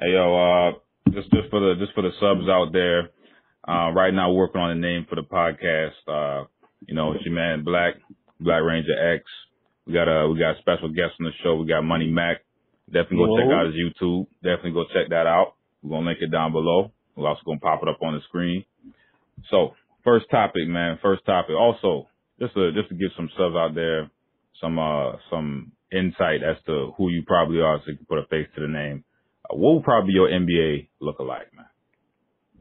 Hey yo, just for the subs out there. Right now working on a name for the podcast. It's your man Theblackranger X. We got a special guest on the show. We got Money Mack. Definitely go check out his YouTube. Definitely go check that out. We're gonna link it down below. We're also gonna pop it up on the screen. So first topic, man. Also, just to give some subs out there, some insight as to who you probably are, so you can put a face to the name. What would probably be your NBA lookalike, man?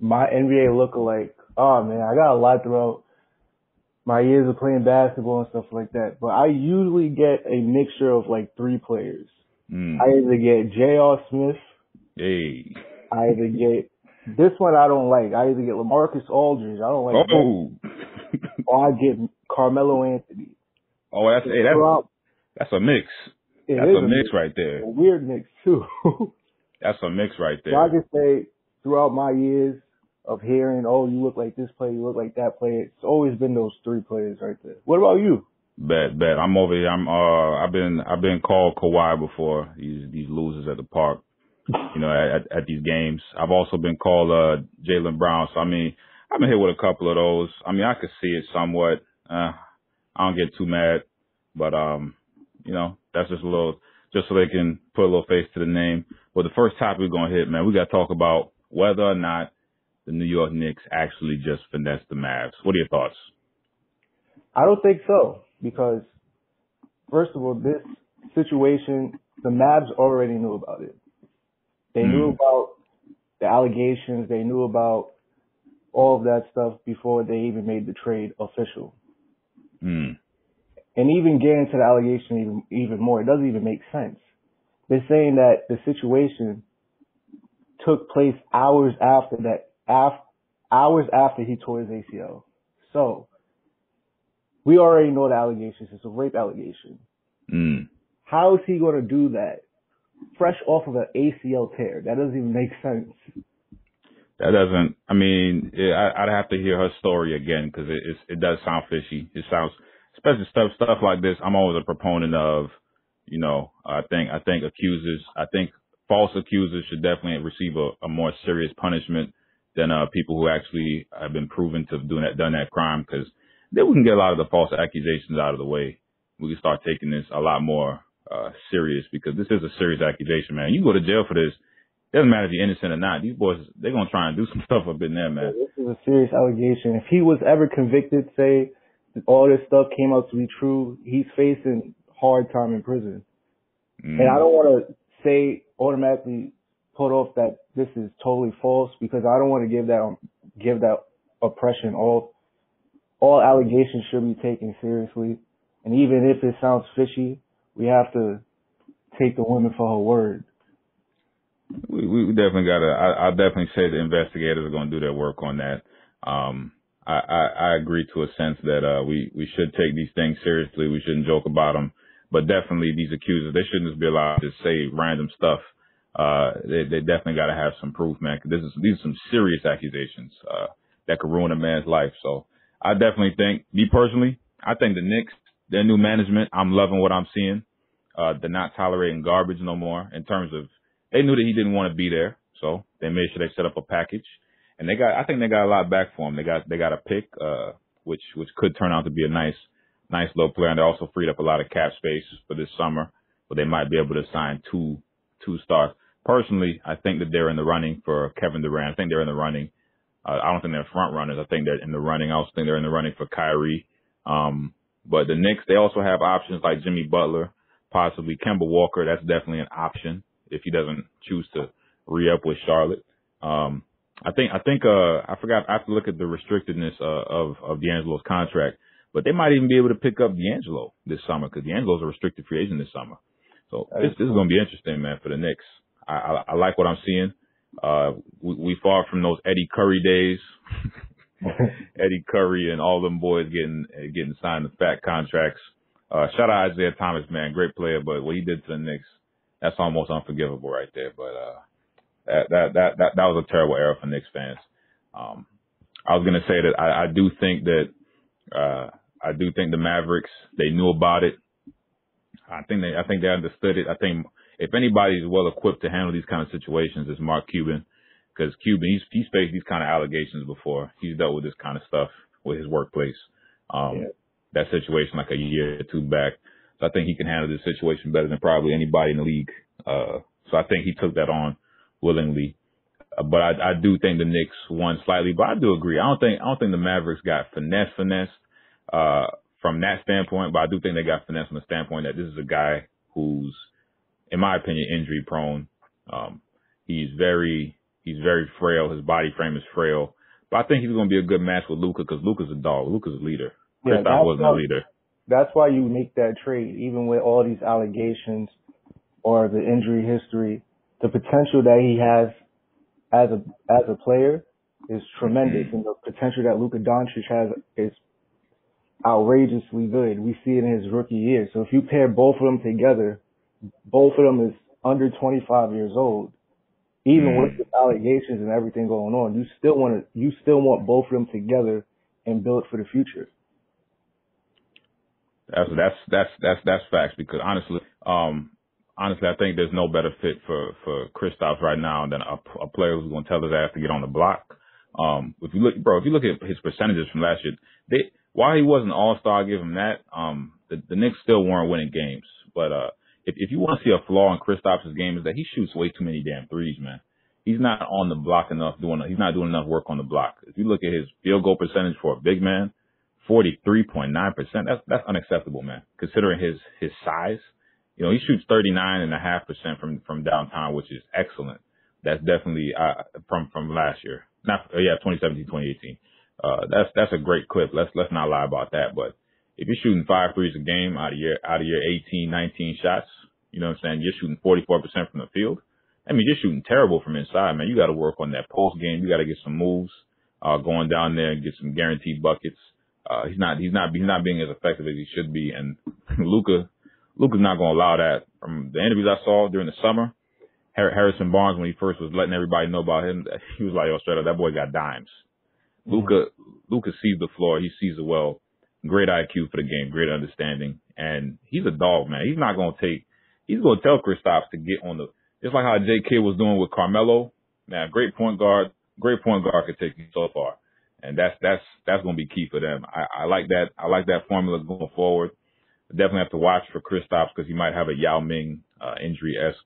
My NBA lookalike? Oh, man, I got a lot throughout my years of playing basketball and stuff like that. But I usually get a mixture of like three players. I either get J.R. Smith. Hey. I either get, this one I don't like. I either get LaMarcus Aldridge. I don't like that. Or I get Carmelo Anthony. Oh, that's a mix. That's a mix right there. A weird mix, too. That's a mix right there. So I can say throughout my years of hearing, oh, you look like this player, you look like that player, it's always been those three players right there. What about you? Bet. I'm over here. I've been called Kawhi before. These losers at the park, at these games. I've also been called Jaylen Brown. So I mean, I've been hit with a couple of those. I mean, I could see it somewhat. I don't get too mad, but that's just a little, just so they can put a little face to the name. But the first topic we're gonna hit, man, we got to talk about whether or not the New York Knicks actually just finessed the Mavs. What are your thoughts? I don't think so, because first of all, this situation, the Mavs already knew about it. They knew about the allegations. They knew about all of that stuff before they even made the trade official. And even getting to the allegation even more, it doesn't even make sense. They're saying that the situation took place hours after he tore his ACL. So we already know the allegations. It's a rape allegation. How is he going to do that fresh off of an ACL tear? That doesn't even make sense. That doesn't. I mean, I'd have to hear her story again, because it does sound fishy. It sounds, especially stuff like this. I'm always a proponent of, I think false accusers should definitely receive a more serious punishment than people who actually have been proven to have done that crime, because then we can get a lot of the false accusations out of the way. We can start taking this a lot more serious, because this is a serious accusation, man. You go to jail for this. Doesn't matter if you're innocent or not. These boys, they're going to try and do some stuff up in there, man. Yeah, this is a serious allegation. If he was ever convicted, say all this stuff came out to be true, he's facing hard time in prison. And I don't want to say automatically put off that this is totally false, because I don't want to give that oppression. All allegations should be taken seriously. And even if it sounds fishy, we have to take the woman for her word. We definitely I'll definitely say the investigators are going to do their work on that. I agree to a sense that we should take these things seriously. We shouldn't joke about them. But definitely these accusers, they shouldn't just be allowed to say random stuff. They definitely got to have some proof, man. These are some serious accusations that could ruin a man's life. So I definitely think, me personally, I think the Knicks, their new management, I'm loving what I'm seeing. They're not tolerating garbage no more, in terms of, they knew that he didn't want to be there, so they made sure they set up a package, and I think they got a lot back for him. They got a pick, which could turn out to be a nice little player, and they also freed up a lot of cap space for this summer, but they might be able to sign two stars. Personally, I think that they're in the running for Kevin Durant. I think they're in the running. I don't think they're front runners. I think they're in the running. I also think they're in the running for Kyrie. But the Knicks, they also have options like Jimmy Butler, possibly Kemba Walker. That's definitely an option if he doesn't choose to re-up with Charlotte. I forgot, I have to look at the restrictedness of D'Angelo's contract, but they might even be able to pick up D'Angelo this summer, because D'Angelo's a restricted free agent this summer. So this is going to be interesting, man, for the Knicks. I like what I'm seeing. We far from those Eddie Curry days. Eddie Curry and all them boys getting signed to fat contracts. Shout out Isaiah Thomas, man, great player, but what he did to the Knicks, that's almost unforgivable right there. But that was a terrible era for Knicks fans. I was gonna say that I do think the Mavericks, they knew about it. I think they understood it. I think if anybody's well equipped to handle these kind of situations, it's Mark Cuban, because Cuban he's faced these kind of allegations before. He's dealt with this kind of stuff with his workplace. That situation like a year or two back. So I think he can handle this situation better than probably anybody in the league. So I think he took that on willingly. But I do think the Knicks won slightly. But I do agree. I don't think the Mavericks got finesse from that standpoint. But I do think they got finesse from the standpoint that this is a guy who's, in my opinion, injury prone. He's very frail. His body frame is frail. But I think he's going to be a good match with Luka because Luka's a dog. Luka's a leader. Kristaps wasn't a leader. That's why you make that trade, even with all these allegations or the injury history. The potential that he has as a player is tremendous, and the potential that Luka Doncic has is outrageously good. We see it in his rookie year. So if you pair both of them together, both of them is under 25 years old. Even with the allegations and everything going on, you still want both of them together and build for the future. That's facts, because honestly, I think there's no better fit for Kristaps right now than a player who's going to tell his ass to get on the block. If you look at his percentages from last year, while he wasn't an all-star, I give him that. The Knicks still weren't winning games, but if you want to see a flaw in Kristaps' game, is that he shoots way too many damn threes, man. He's not on the block enough. He's not doing enough work on the block. If you look at his field goal percentage for a big man, 43.9%. That's unacceptable, man. Considering his size, he shoots 39.5% from downtown, which is excellent. That's definitely from last year. 2017, 2018. That's a great clip. Let's not lie about that. But if you're shooting 5 threes a game out of your 18, 19 shots, you know what I'm saying? You're shooting 44% from the field. I mean, you're shooting terrible from inside, man. You got to work on that post game. You got to get some moves going down there and get some guaranteed buckets. He's not being as effective as he should be, and Luka's not going to allow that. From the interviews I saw during the summer, Harrison Barnes, when he first was letting everybody know about him, he was like, "Yo, straight up, that boy got dimes." Luka sees the floor, he sees it well. Great IQ for the game, great understanding, and he's a dog, man. He's not going to he's going to tell Kristaps to get on just like how J. Kidd was doing with Carmelo. Man, great point guard could take you so far. And that's going to be key for them. I like that. I like that formula going forward. Definitely have to watch for Kristaps because he might have a Yao Ming injury-esque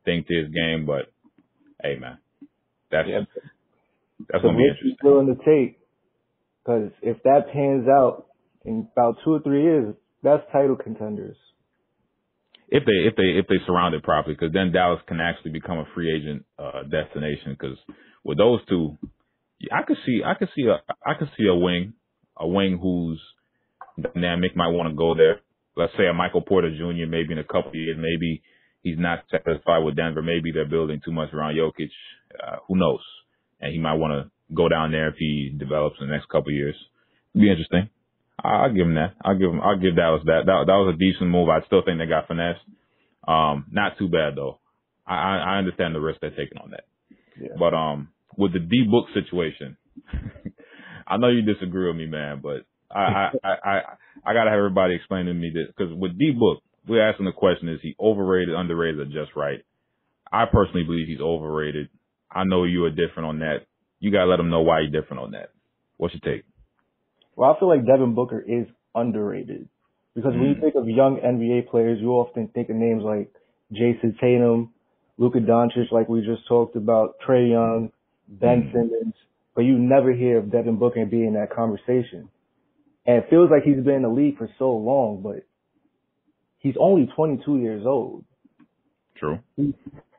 thing to his game. But hey, man, that's going to be interesting. Still in the tape, because if that pans out in about 2 or 3 years, that's title contenders. If they surround it properly, because then Dallas can actually become a free agent destination. Because with those two, I could see a wing who's dynamic, might want to go there. Let's say a Michael Porter Jr. maybe in a couple of years. Maybe he's not satisfied with Denver. Maybe they're building too much around Jokic. Who knows? And he might want to go down there if he develops in the next couple of years. It'd be interesting. I'll give him that. I'll give Dallas that. That was a decent move. I still think they got finesse. Not too bad though. I understand the risk they're taking on that. Yeah. But with the D-Book situation, I know you disagree with me, man, but I gotta have everybody explain to me this, because with D-Book, we're asking the question: is he overrated, underrated, or just right? I personally believe he's overrated. I know you are different on that. You gotta let him know why you're different on that. What's your take? Well, I feel like Devin Booker is underrated, because when you think of young NBA players, you often think of names like Jason Tatum, Luka Doncic, like we just talked about, Trae Young, Ben Simmons, but you never hear of Devin Booker being in that conversation. And it feels like he's been in the league for so long, but he's only 22 years old. True. He's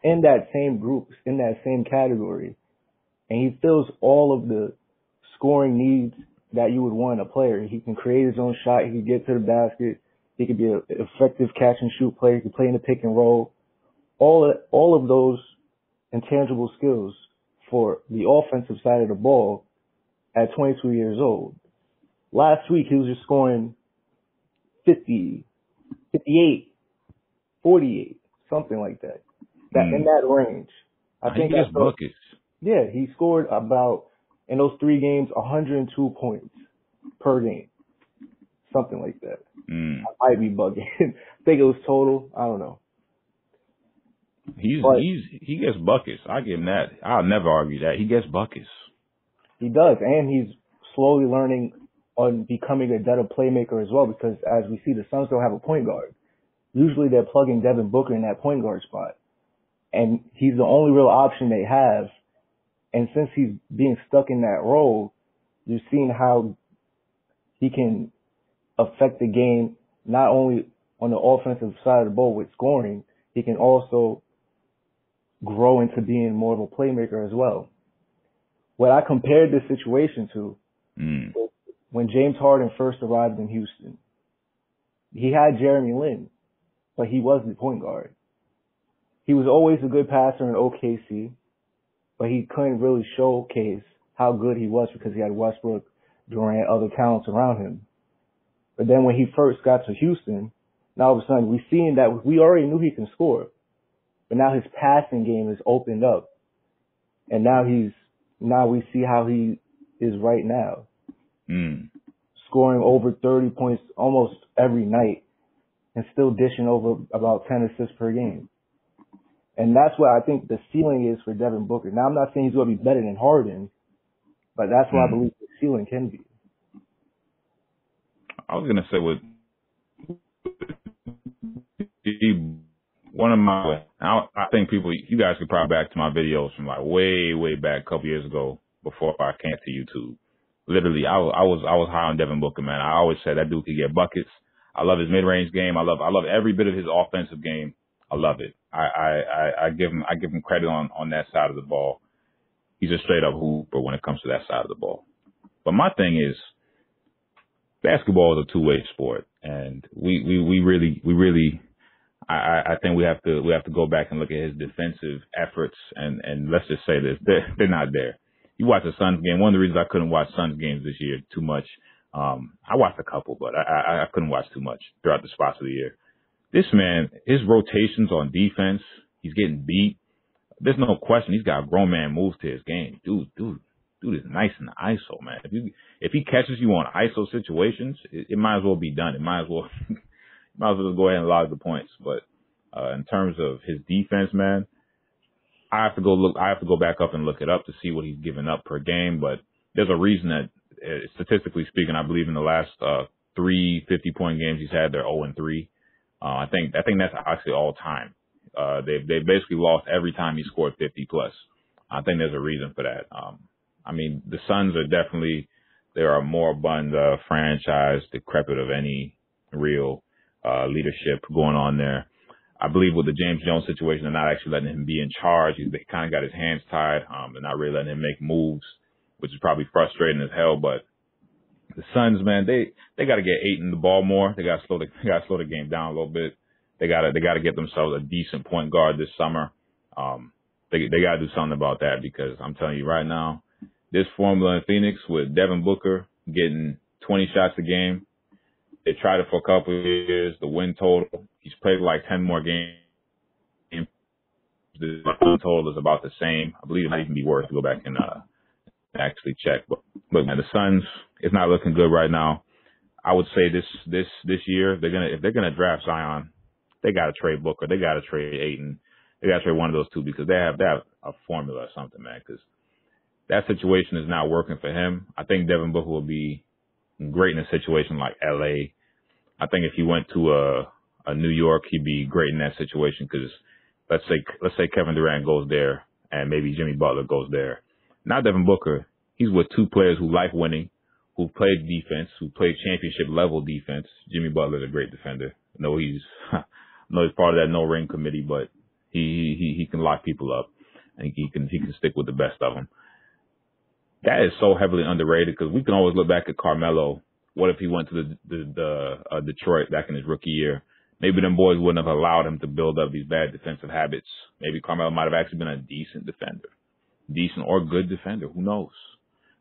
in that same group, in that same category, and he fills all of the scoring needs that you would want in a player. He can create his own shot. He can get to the basket. He could be an effective catch and shoot player. He can play in the pick and roll. All of those intangible skills for the offensive side of the ball at 22 years old. Last week, he was just scoring 50, 58, 48, something like that. In that range. I think that's buckets. Yeah, he scored about, in those 3 games, 102 points per game. Something like that. I might be bugging. I think it was total. I don't know. He gets buckets. I give him that. I'll never argue that. He gets buckets. He does, and he's slowly learning on becoming a better playmaker as well, because as we see, the Suns don't have a point guard. Usually they're plugging Devin Booker in that point guard spot. And he's the only real option they have. And since he's being stuck in that role, you're seeing how he can affect the game, not only on the offensive side of the ball with scoring, he can also grow into being more of a playmaker as well. What I compared this situation to, when James Harden first arrived in Houston, he had Jeremy Lin, but he was the point guard. He was always a good passer in OKC, but he couldn't really showcase how good he was because he had Westbrook, Durant, other talents around him. But then when he first got to Houston, now all of a sudden we seen that we already knew he can score, but now his passing game is opened up, and now we see how he is right now, scoring over 30 points almost every night, and still dishing over about 10 assists per game. And that's what I think the ceiling is for Devin Booker. Now, I'm not saying he's going to be better than Harden, but that's what I believe the ceiling can be. I was going to say one of my, I think you guys could probably back to my videos from like way back a couple years ago before I came to YouTube. Literally, I was high on Devin Booker, man. I always said that dude could get buckets. I love his mid-range game. I love every bit of his offensive game. I love it. I give him credit on that side of the ball. He's a straight up hooper when it comes to that side of the ball. But my thing is, basketball is a two-way sport, and we really I think we have to go back and look at his defensive efforts, and let's just say this, they're not there. You watch the Suns game. One of the reasons I couldn't watch Suns games this year too much. I watched a couple, but I couldn't watch too much throughout the spots of the year. This man, his rotations on defense, he's getting beat. There's no question he's got grown man moves to his game. Dude is nice in the ISO, man. If he catches you on ISO situations, it might as well be done. It might as well go ahead and log the points. But in terms of his defense, man, I have to go back up and look it up to see what he's given up per game. But there's a reason that, statistically speaking, I believe in the last 3 50-point games he's had, they're 0-3. I think that's actually all time. They basically lost every time he scored 50 plus. I think there's a reason for that. I mean, the Suns are definitely, they are a moribund franchise, decrepit of any real leadership going on there. I believe with the James Jones situation, they're not actually letting him be in charge. They kind of got his hands tied. They're not really letting him make moves, which is probably frustrating as hell. But the Suns, man, they got to get Ayton the ball more. They got to slow the game down a little bit. They got to get themselves a decent point guard this summer. They got to do something about that, because I'm telling you right now, this formula in Phoenix with Devin Booker getting 20 shots a game, they tried it for a couple of years. The win total, he's played like 10 more games. The win total is about the same. I believe it might even be worse to go back and actually check. But look, man, the Suns, it's not looking good right now. I would say this year, if they're gonna draft Zion, they got to trade Booker. They got to trade Ayton. They got to trade one of those two, because they have a formula or something, man. Because that situation is not working for him. I think Devin Booker will be great in a situation like LA. I think if he went to a New York, he'd be great in that situation, because let's say Kevin Durant goes there and maybe Jimmy Butler goes there. Now Devin Booker, he's with two players who like winning, who played defense, who played championship level defense. Jimmy Butler's a great defender. I know he's part of that no ring committee, but he can lock people up, and he can stick with the best of them. That is so heavily underrated, because we can always look back at Carmelo. What if he went to the Detroit back in his rookie year? Maybe them boys wouldn't have allowed him to build up these bad defensive habits. Maybe Carmelo might have actually been a decent defender, decent or good defender. Who knows?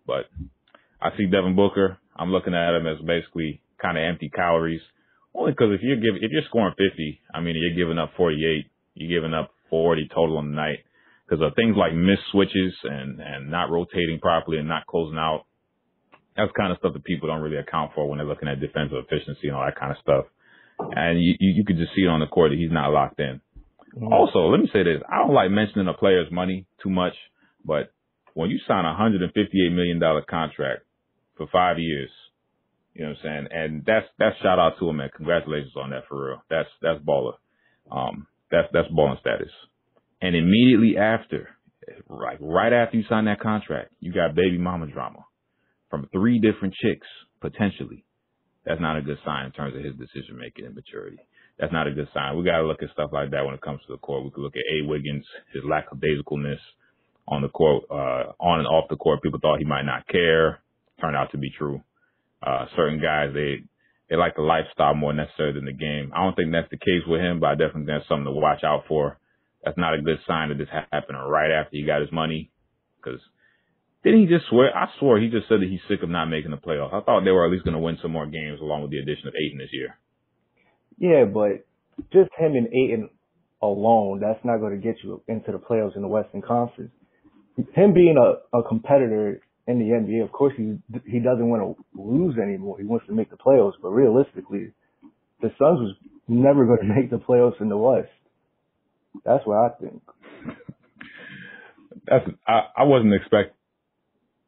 But I see Devin Booker. I'm looking at him as basically kind of empty calories. Only because if you're scoring 50, I mean, you're giving up 48, you're giving up 40 total on the night. Because of things like missed switches and not rotating properly and not closing out, that's kind of stuff that people don't really account for when they're looking at defensive efficiency and all that kind of stuff. And you could just see it on the court that he's not locked in. Also, let me say this. I don't like mentioning a player's money too much, but when you sign a $158 million contract for 5 years, you know what I'm saying? And that's shout out to him, man. Congratulations on that, for real. That's baller. That's balling status. And immediately after, like right after you sign that contract, you got baby mama drama from 3 different chicks, potentially. That's not a good sign in terms of his decision making and maturity. That's not a good sign. We got to look at stuff like that when it comes to the court. We could look at A. Wiggins, his lackadaisicalness on the court, on and off the court. People thought he might not care. Turned out to be true. Certain guys, they like the lifestyle more necessary than the game. I don't think that's the case with him, but I definitely think that's something to watch out for. That's not a good sign that this happened right after he got his money. Because didn't he just swear? I swore he just said that he's sick of not making the playoffs. I thought they were at least going to win some more games along with the addition of Ayton this year. Yeah, but just him and Ayton alone, that's not going to get you into the playoffs in the Western Conference. Him being a competitor in the NBA, of course he doesn't want to lose anymore. He wants to make the playoffs, but realistically, the Suns was never going to make the playoffs in the West. That's what I think. I wasn't expecting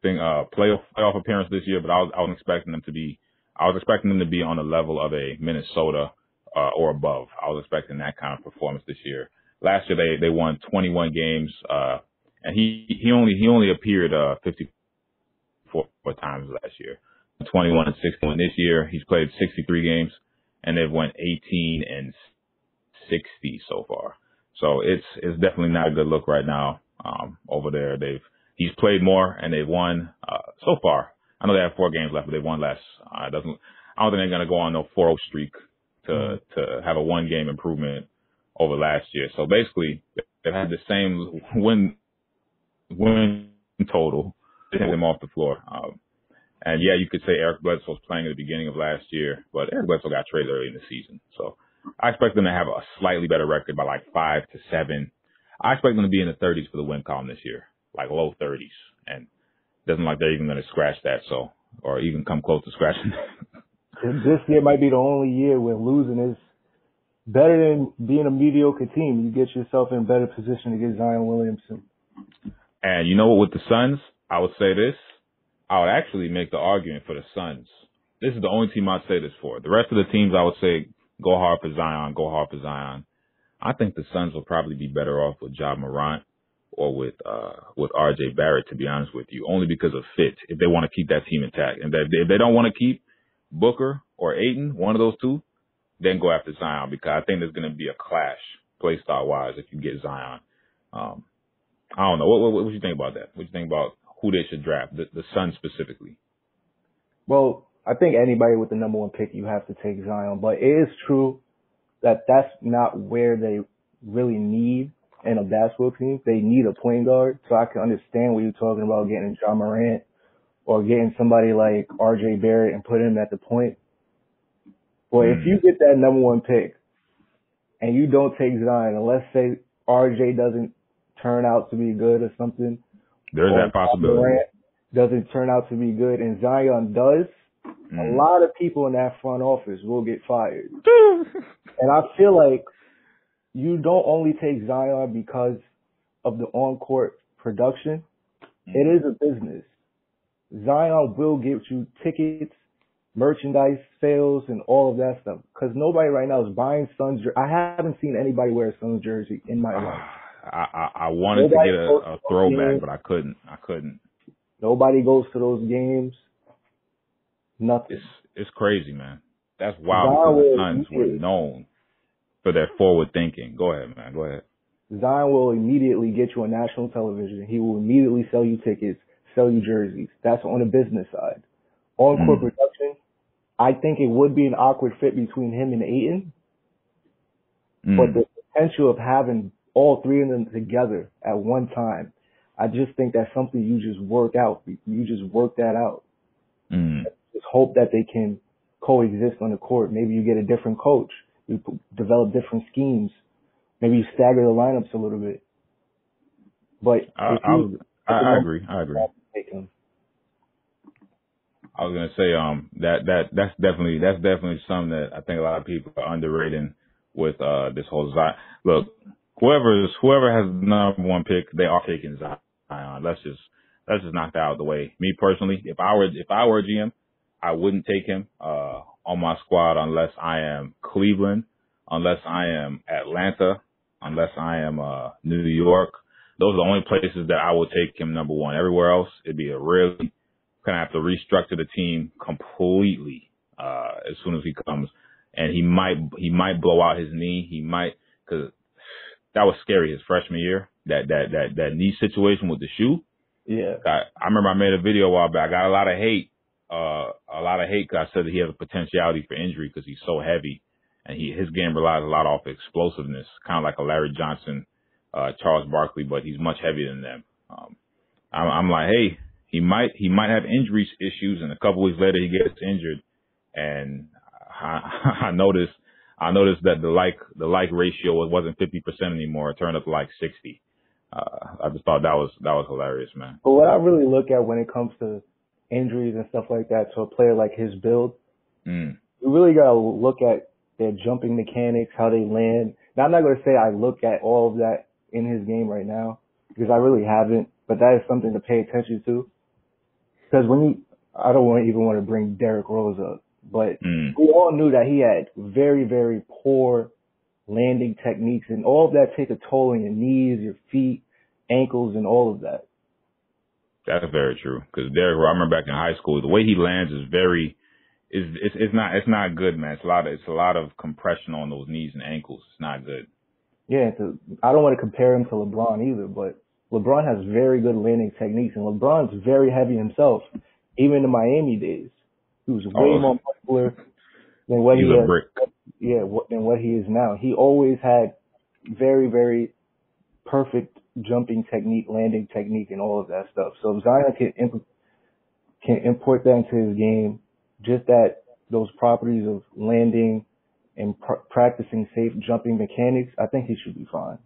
playoff appearance this year, but I was expecting them to be on the level of a Minnesota or above. I was expecting that kind of performance this year. Last year they won 21 games, and he only appeared 54 times last year, 21 and 61. This year he's played 63 games, and they've won 18 and 60 so far. So it's definitely not a good look right now over there. He's played more and they've won so far. I know they have 4 games left, but they won less. I don't think they're going to go on no 4-0 streak to have a 1-game improvement over last year. So basically, they've had the same win total. They had them off the floor. And yeah, you could say Eric Bledsoe was playing at the beginning of last year, but Eric Bledsoe got traded early in the season. So I expect them to have a slightly better record by like 5 to 7. I expect them to be in the 30s for the win column this year, like low 30s. And it doesn't look like they're even going to scratch that, or even come close to scratching that. This year might be the only year where losing is better than being a mediocre team. You get yourself in a better position to get Zion Williamson. And you know what, with the Suns, I would say this. I would actually make the argument for the Suns. This is the only team I'd say this for. The rest of the teams, I would say, go hard for Zion, go hard for Zion. I think the Suns will probably be better off with Ja Morant or with RJ Barrett, to be honest with you, only because of fit, if they want to keep that team intact. And if they don't want to keep Booker or Ayton, one of those two, then go after Zion, because I think there's going to be a clash play style wise if you get Zion. I don't know. What you think about that? What you think about who they should draft, the Suns specifically? Well, I think anybody with the number 1 pick, you have to take Zion. But it is true that that's not where they really need in a basketball team. They need a point guard. So I can understand what you're talking about, getting Ja Morant or getting somebody like RJ Barrett and put him at the point. Well, if you get that number 1 pick and you don't take Zion, and let's say RJ doesn't turn out to be good or something, there's that possibility. Morant doesn't turn out to be good and Zion does, a lot of people in that front office will get fired. And I feel like you don't only take Zion because of the on-court production. It is a business. Zion will get you tickets, merchandise sales, and all of that stuff. Because nobody right now is buying Suns jerseys. I haven't seen anybody wear a Suns jersey in my life. I wanted to get a throwback, but I couldn't. Nobody goes to those games. Nothing. It's crazy, man. That's wild, because the Suns were known for their forward thinking. Go ahead, man. Go ahead. Zion will immediately get you on national television. He will immediately sell you tickets, sell you jerseys. That's on the business side. On-court production, I think it would be an awkward fit between him and Ayton. But the potential of having all 3 of them together at one time, I just think that's something you just work out. You just work that out. Just hope that they can coexist on the court. Maybe you get a different coach. You develop different schemes. Maybe you stagger the lineups a little bit. But I agree. I was gonna say that's definitely something that I think a lot of people are underrating with this whole Zion. Look, whoever has the number one pick, they are taking Zion. Let's just knock that out of the way. Me personally, if I were a GM, I wouldn't take him on my squad unless I am Cleveland, unless I am Atlanta, unless I am New York. Those are the only places that I would take him number one. Everywhere else, it'd be a really gonna have to restructure the team completely as soon as he comes, and he might blow out his knee. He might, because that was scary his freshman year. That knee situation with the shoe. Yeah. I remember I made a video a while back. I got a lot of hate because I said that he has a potentiality for injury because he's so heavy, and his game relies a lot off explosiveness, kind of like a Larry Johnson, Charles Barkley, but he's much heavier than them. I'm like, hey, he might have injury issues, and a couple weeks later he gets injured, and I noticed that the like ratio wasn't 50% anymore. It turned up to like 60. I just thought that was hilarious, man. But what I really look at when it comes to injuries and stuff like that to a player like his build, you really got to look at their jumping mechanics, how they land. Now, I'm not going to say I look at all of that in his game right now because I really haven't, but that is something to pay attention to. Because I don't even want to bring Derrick Rose up, but we all knew that he had very, very poor landing techniques, and all of that take a toll on your knees, your feet, ankles, and all of that. That's very true. Because Derrick, I remember back in high school, the way he lands is it's not good, man. It's a lot of compression on those knees and ankles. It's not good. Yeah, I don't want to compare him to LeBron either, but LeBron has very good landing techniques, and LeBron's very heavy himself. Even in the Miami days, he was way more muscular than what than what he is now. He always had very, very perfect jumping technique, landing technique, and all of that stuff. So if Zion can import that into his game, just those properties of landing and practicing safe jumping mechanics, I think he should be fine.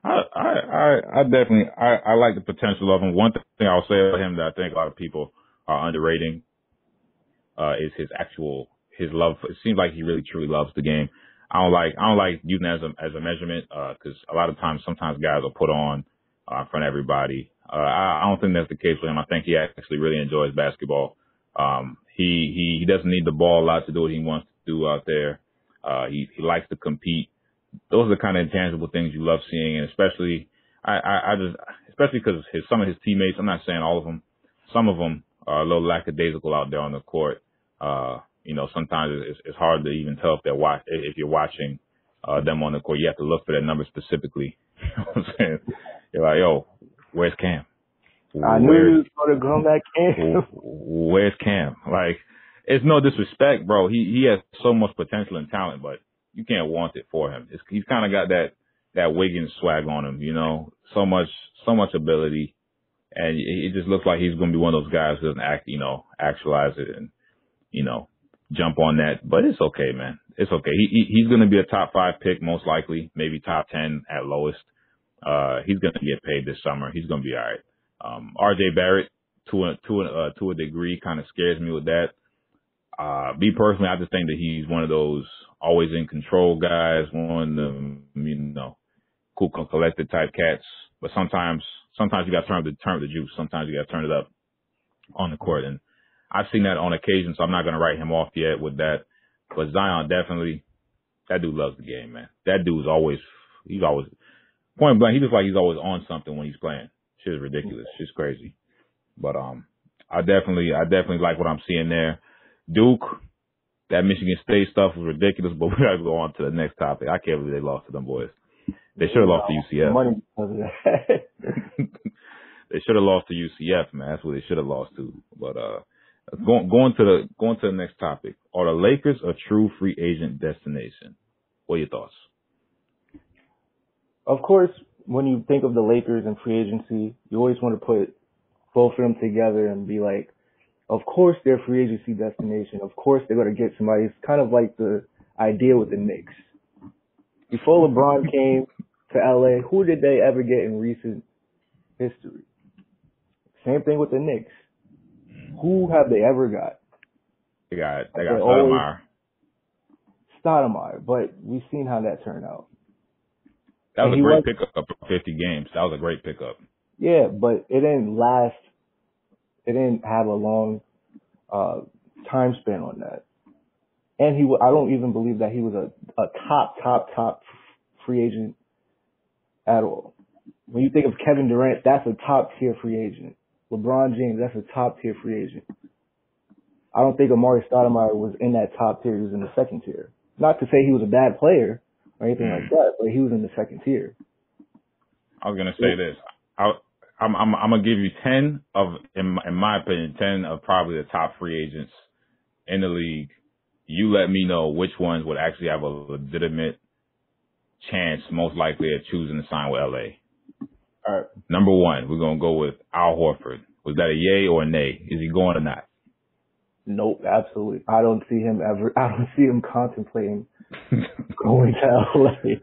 I definitely like the potential of him. One thing I'll say about him that I think a lot of people are underrating is his love. It seems like he really truly loves the game. I don't like using it as a measurement because a lot of times sometimes guys will put on in front of everybody. I don't think that's the case with him. I think he actually really enjoys basketball. He doesn't need the ball a lot to do what he wants to do out there. He likes to compete. Those are the kind of intangible things you love seeing, and especially because some of his teammates, I'm not saying all of them, some of them are a little lackadaisical out there on the court. Sometimes it's hard to even tell if you're watching them on the court. You have to look for that number specifically. You know what I'm saying? You're like, yo, where's Cam? I knew he was going to come back in. Where's Cam? Like, it's no disrespect, bro. He has so much potential and talent, but you can't want it for him. He's kind of got that Wiggins swag on him, you know, so much ability, and it just looks like he's going to be one of those guys who doesn't actualize it and, jump on that. But it's okay, man. It's okay. He's going to be a top 5 pick, most likely, maybe top 10 at lowest. He's going to get paid this summer. He's going to be all right. RJ Barrett, to a degree, kind of scares me with that. Me personally, I just think that he's one of those always in control guys, one of them, cool, collected type cats. But sometimes you got to turn the juice. Sometimes you got to turn it up on the court. And I've seen that on occasion, so I'm not going to write him off yet with that. But Zion, definitely, that dude loves the game, man. That dude's he's always, point blank, he looks like he's always on something when he's playing. Shit is ridiculous. Shit's crazy. But I definitely like what I'm seeing there. Duke, that Michigan State stuff was ridiculous, but we got to go on to the next topic. I can't believe they lost to them boys. They should have lost to UCF. Money because of that. They should have lost to UCF, man. That's what they should have lost to. But going to the next topic. Are the Lakers a true free agent destination? What are your thoughts? Of course, when you think of the Lakers and free agency, you always want to put both of them together and be like, of course they're a free agency destination. Of course they're going to get somebody. It's kind of like the idea with the Knicks. Before LeBron came to LA, who did they ever get in recent history? Same thing with the Knicks. Who have they ever got? They got Stoudemire. Stoudemire, but we've seen how that turned out. That was a great pickup for 50 games. That was a great pickup. Yeah, but it didn't last. It didn't have a long time span on that. And I don't even believe that he was a top free agent at all. When you think of Kevin Durant, that's a top tier free agent. LeBron James, that's a top tier free agent. I don't think Amari Stoudemire was in that top tier. He was in the second tier. Not to say he was a bad player or anything like that, but he was in the second tier. I was gonna say this. I'm gonna give you 10 of, in my opinion, 10 of probably the top free agents in the league. You let me know which ones would actually have a legitimate chance, most likely, at choosing to sign with LA. All right. Number one, we're gonna go with Al Horford. Was that a yay or a nay? Is he going or not? Nope, absolutely. I don't see him contemplating going to LA.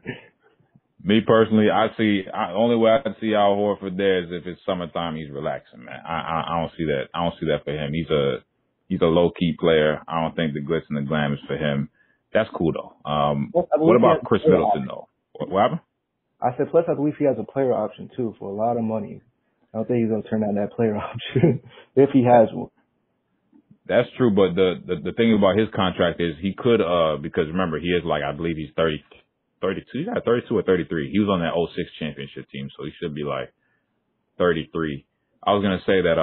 Me personally, only way I can see Al Horford there is if it's summertime, he's relaxing, man. I don't see that. I don't see that for him. He's a low key player. I don't think the glitz and the glam is for him. That's cool though. What about Chris Middleton though? What happened? I said, plus I believe he has a player option too for a lot of money. I don't think he's gonna turn down that player option if he has one. That's true, but the thing about his contract is he could because remember he is like, I believe he's 32. He's got 32 or 33. He was on that 06 championship team, so he should be like 33. I was gonna say that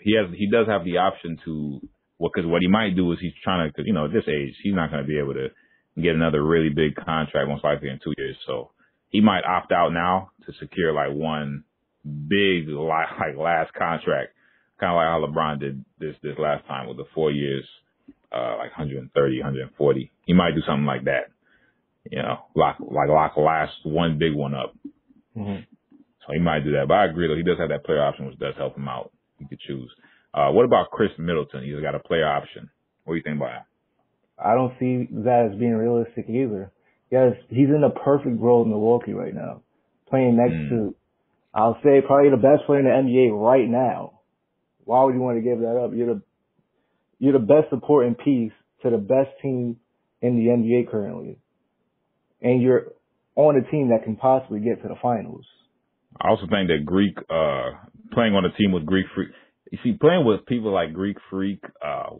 he does have the option to, because what he might do is he's trying to, because at this age he's not gonna be able to get another really big contract most likely in 2 years. So he might opt out now to secure like one big like last contract. Kind of like how LeBron did this last time with the 4 years, like 130, 140. He might do something like that, lock last one big one up. Mm-hmm. So he might do that. But I agree though, he does have that player option, which does help him out. He could choose. What about Chris Middleton? He's got a player option. What do you think about that? I don't see that as being realistic either. Yes, he's in the perfect role in Milwaukee right now, playing next to, I'll say, probably the best player in the NBA right now. Why would you want to give that up? You're the best supporting piece to the best team in the NBA currently. And you're on a team that can possibly get to the finals. I also think that playing on a team with Greek Freak, you see, playing with people like Greek Freak,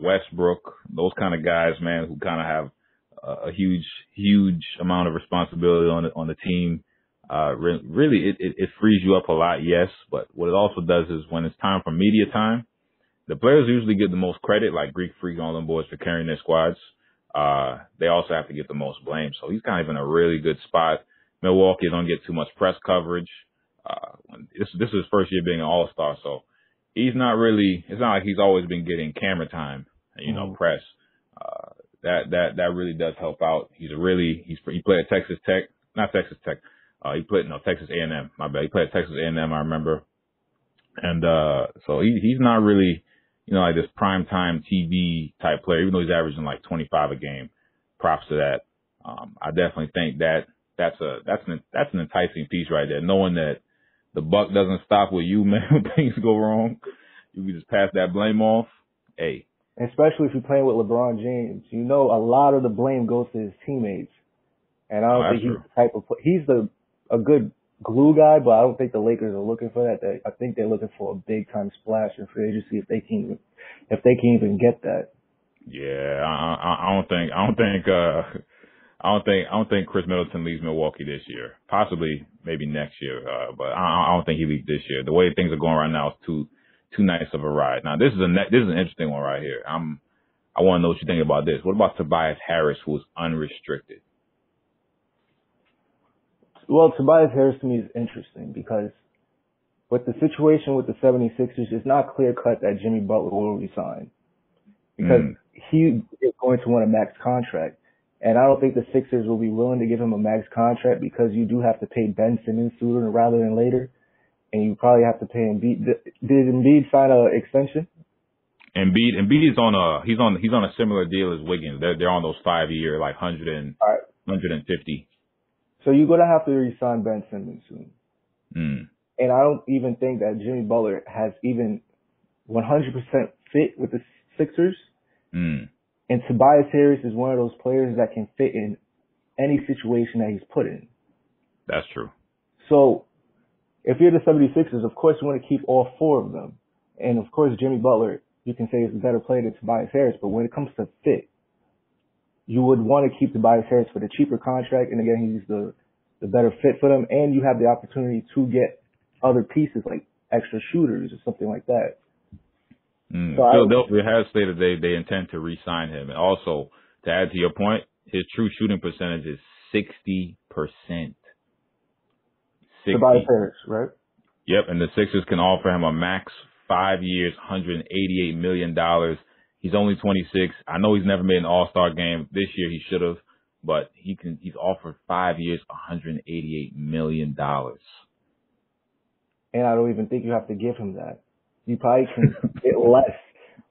Westbrook, those kind of guys, man, who kind of have a huge amount of responsibility on the team. Really, it frees you up a lot, yes, but what it also does is when it's time for media time, the players usually get the most credit, like Greek Freak and all them boys for carrying their squads. They also have to get the most blame. So he's kind of in a really good spot. Milwaukee don't get too much press coverage. This is his first year being an All-Star, so it's not like he's always been getting camera time, press. That really does help out. He played at Texas Tech, not Texas Tech. He played Texas A&M. My bad. He played at Texas A&M. I remember, and so he's not really like this primetime TV type player. Even though he's averaging like 25 a game. Props to that. I definitely think that's an enticing piece right there. Knowing that the buck doesn't stop with you, man. When things go wrong, you can just pass that blame off. Hey, especially if you're playing with LeBron James, a lot of the blame goes to his teammates. And I don't think he's the type of he's a good glue guy, but I don't think the Lakers are looking for that. I think they're looking for a big time splash in free agency if they can even get that. Yeah, I don't think Chris Middleton leaves Milwaukee this year. Possibly, maybe next year, but I don't think he leaves this year. The way things are going right now is too nice of a ride. Now this is an interesting one right here. I want to know what you think about this. What about Tobias Harris, who is unrestricted? Well, Tobias Harris to me is interesting because with the situation with the 76ers, it's not clear cut that Jimmy Butler will resign because he is going to want a max contract. And I don't think the Sixers will be willing to give him a max contract because you do have to pay Ben Simmons sooner rather than later. And you probably have to pay Embiid. Did Embiid sign an extension? Embiid is he's on a similar deal as Wiggins. They're on those 5-year, like 150. So you're going to have to re-sign Ben Simmons soon. And I don't even think that Jimmy Butler has even 100% fit with the Sixers. And Tobias Harris is one of those players that can fit in any situation that he's put in. That's true. So if you're the 76ers, of course you want to keep all four of them. And of course Jimmy Butler, you can say is a better player than Tobias Harris, but when it comes to fit, you would want to keep Tobias Harris for the cheaper contract, and again, he's the better fit for them, and you have the opportunity to get other pieces like extra shooters or something like that. So Philadelphia has stated they intend to re-sign him. And also, to add to your point, his true shooting percentage is 60%. Tobias Harris, right? Yep, and the Sixers can offer him a max 5 years, $188 million. He's only 26. I know he's never made an All-Star game. This year he should have, but he's offered 5 years, $188 million. And I don't even think you have to give him that. You probably can get less.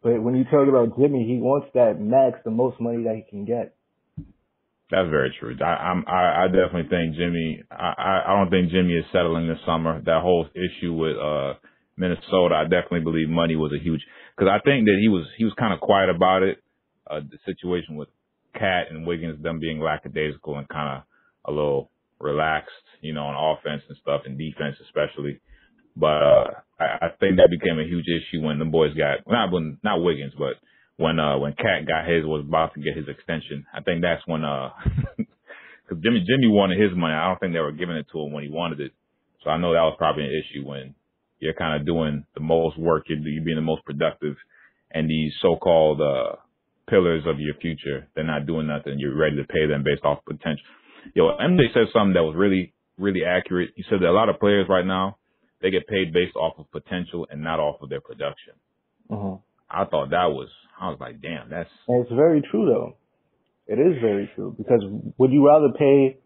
But when you talk about Jimmy, he wants that max, the most money that he can get. That's very true. I definitely think Jimmy. I don't think Jimmy is settling this summer. That whole issue with Minnesota, I definitely believe money was a huge. Because I think that he was kind of quiet about it. The situation with Cat and Wiggins, them being lackadaisical and kind of a little relaxed, on offense and stuff, and defense especially. But I think that became a huge issue when the boys got not Wiggins, but when Cat was about to get his extension. I think that's when because Jimmy wanted his money. I don't think they were giving it to him when he wanted it. So I know that was probably an issue when you're kind of doing the most work, you're being the most productive, and these so-called pillars of your future, they're not doing nothing. You're ready to pay them based off potential. MJ said something that was really, really accurate. He said that a lot of players right now, they get paid based off of potential and not off of their production. Mm-hmm. I thought I was like, damn, that's. And it's very true though. It is very true, because would you rather pay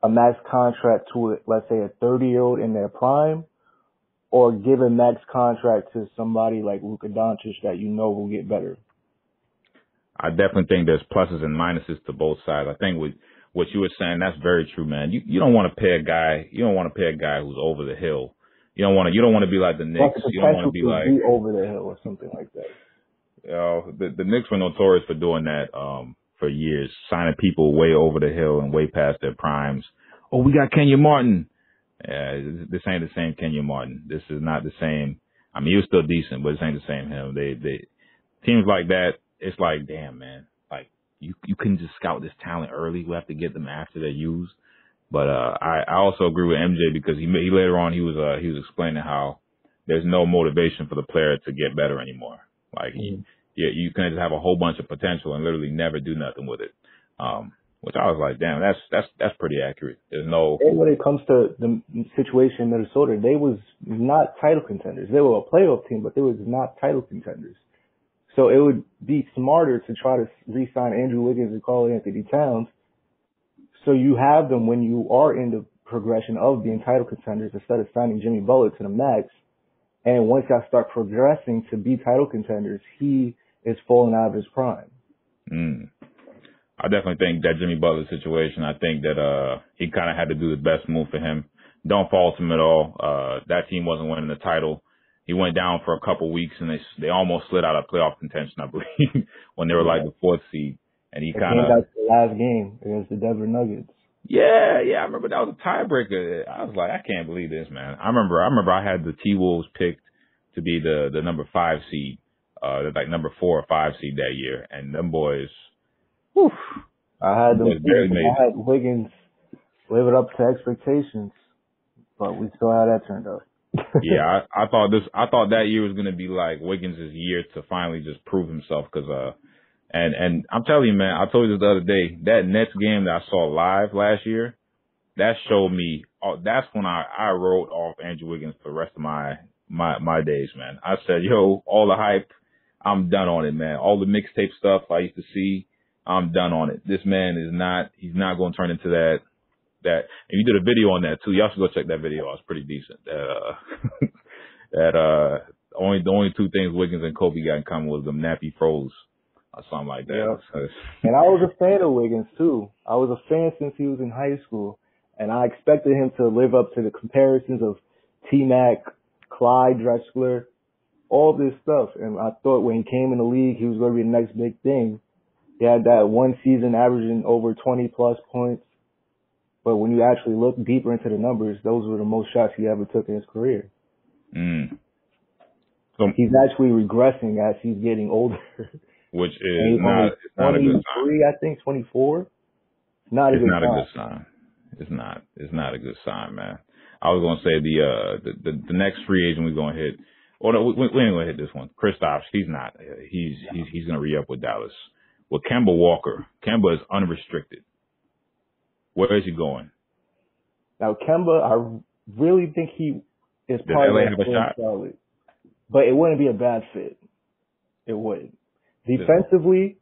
a max contract to, let's say, a 30-year-old in their prime, or give a max contract to somebody like Luka Doncic that will get better? I definitely think there's pluses and minuses to both sides. I think with what you were saying, that's very true, man. You don't want to pay a guy. You don't want to pay a guy who's over the hill. You don't want to be like the Knicks. You don't want to be like over the hill or something like that. The Knicks were notorious for doing that for years, signing people way over the hill and way past their primes. Oh, we got Kenyon Martin. This ain't the same Kenyon Martin. This is not the same. I mean, he was still decent, but this ain't the same him. They teams like that. It's like, damn, man. Like you couldn't just scout this talent early. We have to get them after they're used. But I also agree with MJ, because he later on he was explaining how there's no motivation for the player to get better anymore. Like you can just have a whole bunch of potential and literally never do nothing with it. Which I was like, damn, that's pretty accurate. There's no. And when it comes to the situation in Minnesota, they was not title contenders. They were a playoff team, but they was not title contenders. So it would be smarter to try to re-sign Andrew Wiggins and Karl-Anthony Towns, so you have them when you are in the progression of being title contenders, instead of signing Jimmy Butler to the max. And once y'all start progressing to be title contenders, he is falling out of his prime. I definitely think that Jimmy Butler situation, I think that he kind of had to do the best move for him. Don't fault him at all. That team wasn't winning the title. He went down for a couple weeks, and they almost slid out of playoff contention, I believe, when they were like the 4th seed. And he kind of. That's the last game against the Denver Nuggets. Yeah, I remember that was a tiebreaker. I was like, I can't believe this, man. I remember I had the T-Wolves picked to be the number 5 seed, like number 4 or 5 seed that year, and them boys. Whew, I had Wiggins living up to expectations, but we saw how that turned out. Yeah, I thought that year was going to be like Wiggins' year to finally just prove himself, because and I'm telling you, man, I told you this the other day, that Nets game that I saw live last year, that showed me. That's when I wrote off Andrew Wiggins for the rest of my days, man. I said, yo, all the hype, I'm done on it, man. All the mixtape stuff I used to see, I'm done on it. This man he's not going to turn into that. And you did a video on that too. Y'all should go check that video out. It's pretty decent. The only two things Wiggins and Kobe got in common was them nappy froze or something like that. Yeah. And I was a fan of Wiggins too. I was a fan since he was in high school, and I expected him to live up to the comparisons of T-Mac, Clyde Drexler, all this stuff. And I thought when he came in the league, he was going to be the next big thing. He had that one season averaging over 20 plus points. But when you actually look deeper into the numbers, those were the most shots he ever took in his career. So he's actually regressing as he's getting older. Which is not a good sign. I think 24. Not a good sign. It's not a good sign, man. I was gonna say the next free agent we're gonna hit. Oh no, we ain't gonna hit this one. Kristaps, he's not. He's gonna re-up with Dallas. With Kemba Walker, Kemba is unrestricted. Where is he going? Now Kemba, I really think he is Does LA have a shot? Charlotte, but it wouldn't be a bad fit. It would. Defensively,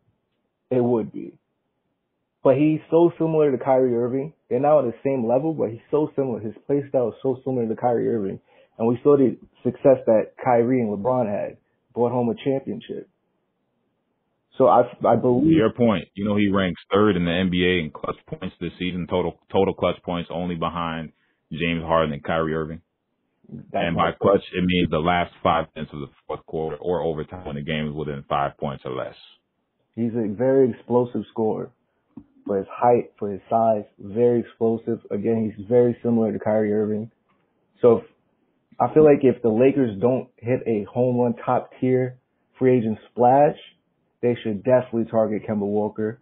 it would be. But he's so similar to Kyrie Irving. They're not on the same level, but he's so similar. His play style is so similar to Kyrie Irving. And we saw the success that Kyrie and LeBron had. Brought home a championship. So I believe... To your point, you know he ranks third in the NBA in clutch points this season, total clutch points, only behind James Harden and Kyrie Irving. And by clutch, it means the last 5 minutes of the fourth quarter or overtime when the game is within 5 points or less. He's a very explosive scorer. For his height, for his size, very explosive. Again, he's very similar to Kyrie Irving. So I feel like if the Lakers don't hit a home run top tier free agent splash, they should definitely target Kemba Walker,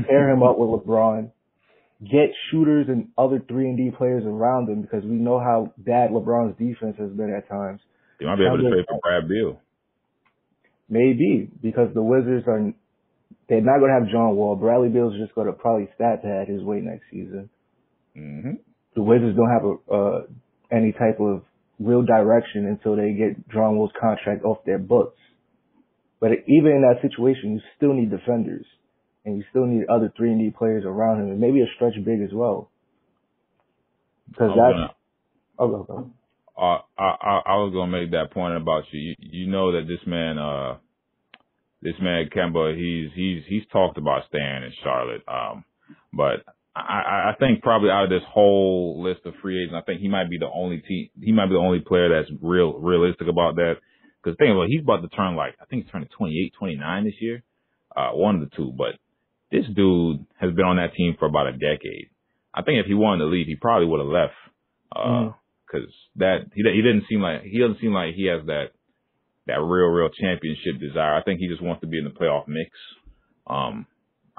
pair him up with LeBron, get shooters and other 3-and-D players around him because we know how bad LeBron's defense has been at times. They might be able to trade for Brad Beal. Maybe, because the Wizards are... They're not going to have John Wall. Bradley Beal's just going to probably stat pad his way next season. Mm-hmm. The Wizards don't have any type of real direction until they get John Wall's contract off their books. But even in that situation, you still need defenders. And you still need other 3-and-D players around him. And maybe a stretch big as well. Because that's... I was going to make that point about you. You know that this man Kemba, he's talked about staying in Charlotte. But I think probably out of this whole list of free agents, I think he might be the only player that's realistic about that. Because think about it, he's about to turn I think he's turning 28, 29 this year. One of the two. But this dude has been on that team for about a decade. I think if he wanted to leave, he probably would have left. Because he doesn't seem like he has that real championship desire. I think he just wants to be in the playoff mix. I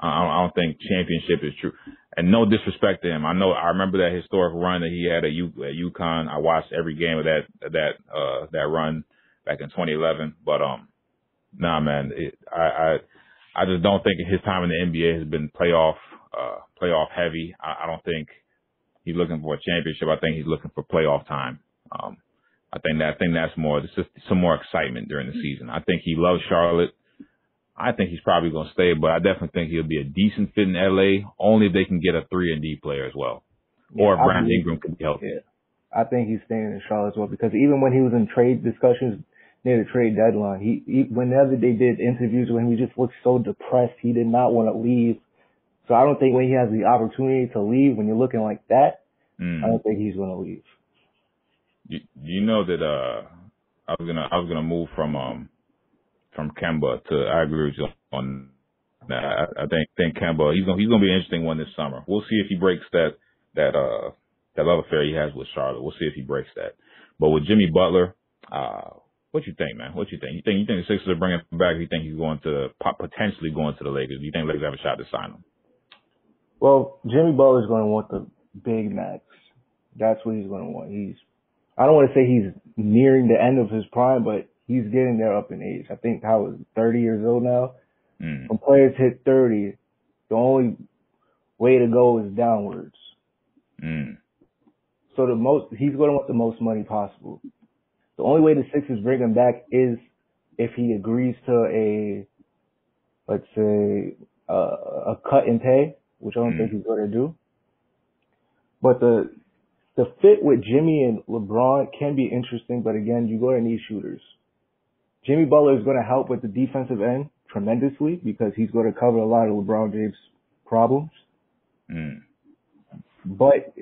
don't think championship is true. And no disrespect to him. I remember that historic run that he had at UConn. I watched every game of that run back in 2011. But nah, man, I just don't think his time in the NBA has been playoff heavy. I don't think he's looking for a championship. I think he's looking for playoff time. I think that's more. It's just some more excitement during the season. I think he loves Charlotte. I think he's probably going to stay, but I definitely think he'll be a decent fit in LA only if they can get a 3-and-D player as well, or if Brandon Ingram can be healthy. Yeah. I think he's staying in Charlotte as well because even when he was in trade discussions near the trade deadline, he whenever they did interviews with him, he just looked so depressed. He did not want to leave. So I don't think when he has the opportunity to leave, when you're looking like that, I don't think he's going to leave. You know that I was gonna move from Kemba to. I agree with you on that. I think Kemba he's gonna be an interesting one this summer. We'll see if he breaks that love affair he has with Charlotte. We'll see if he breaks that. But with Jimmy Butler, what you think, man? What you think? You think the Sixers are bringing him back? Or you think he's potentially going to the Lakers? Do you think the Lakers have a shot to sign him? Well, Jimmy Butler's going to want the big max. That's what he's going to want. I don't want to say he's nearing the end of his prime, but he's getting there up in age. I think 30 years old now. When players hit 30, the only way to go is downwards. So he's going to want the most money possible. The only way the Sixers bring him back is if he agrees to let's say, a cut in pay, which I don't think he's going to do. But the fit with Jimmy and LeBron can be interesting, but again, you're going to need shooters. Jimmy Butler is going to help with the defensive end tremendously because he's going to cover a lot of LeBron James' problems. But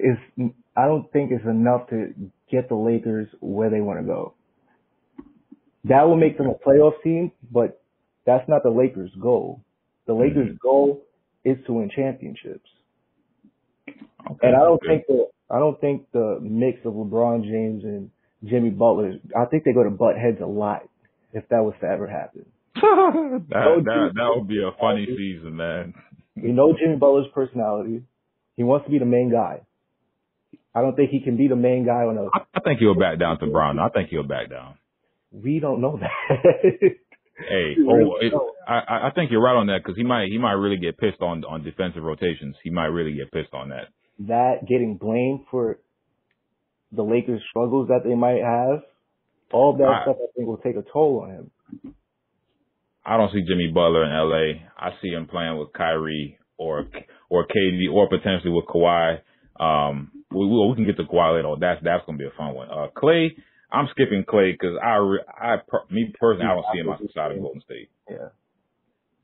I don't think it's enough to get the Lakers where they want to go. That will make them a playoff team, but that's not the Lakers' goal. The Lakers' goal is to win championships. Okay. And I don't think the mix of LeBron James and Jimmy Butler, I think they go to butt heads a lot if that was to ever happen. that would be a funny season, man. You know Jimmy Butler's personality. He wants to be the main guy. I don't think he can be the main guy on a. I think he'll back down to Brown. I think he'll back down. We don't know that. Hey, I think you're right on that because he might really get pissed on defensive rotations. He might really get pissed on that. That getting blamed for the Lakers' struggles that they might have, all that stuff I think will take a toll on him. I don't see Jimmy Butler in LA. I see him playing with Kyrie or KD or potentially with Kawhi. We can get to Kawhi later. That's gonna be a fun one. Clay, I'm skipping Clay because me personally, I don't see him outside of Golden State. Yeah.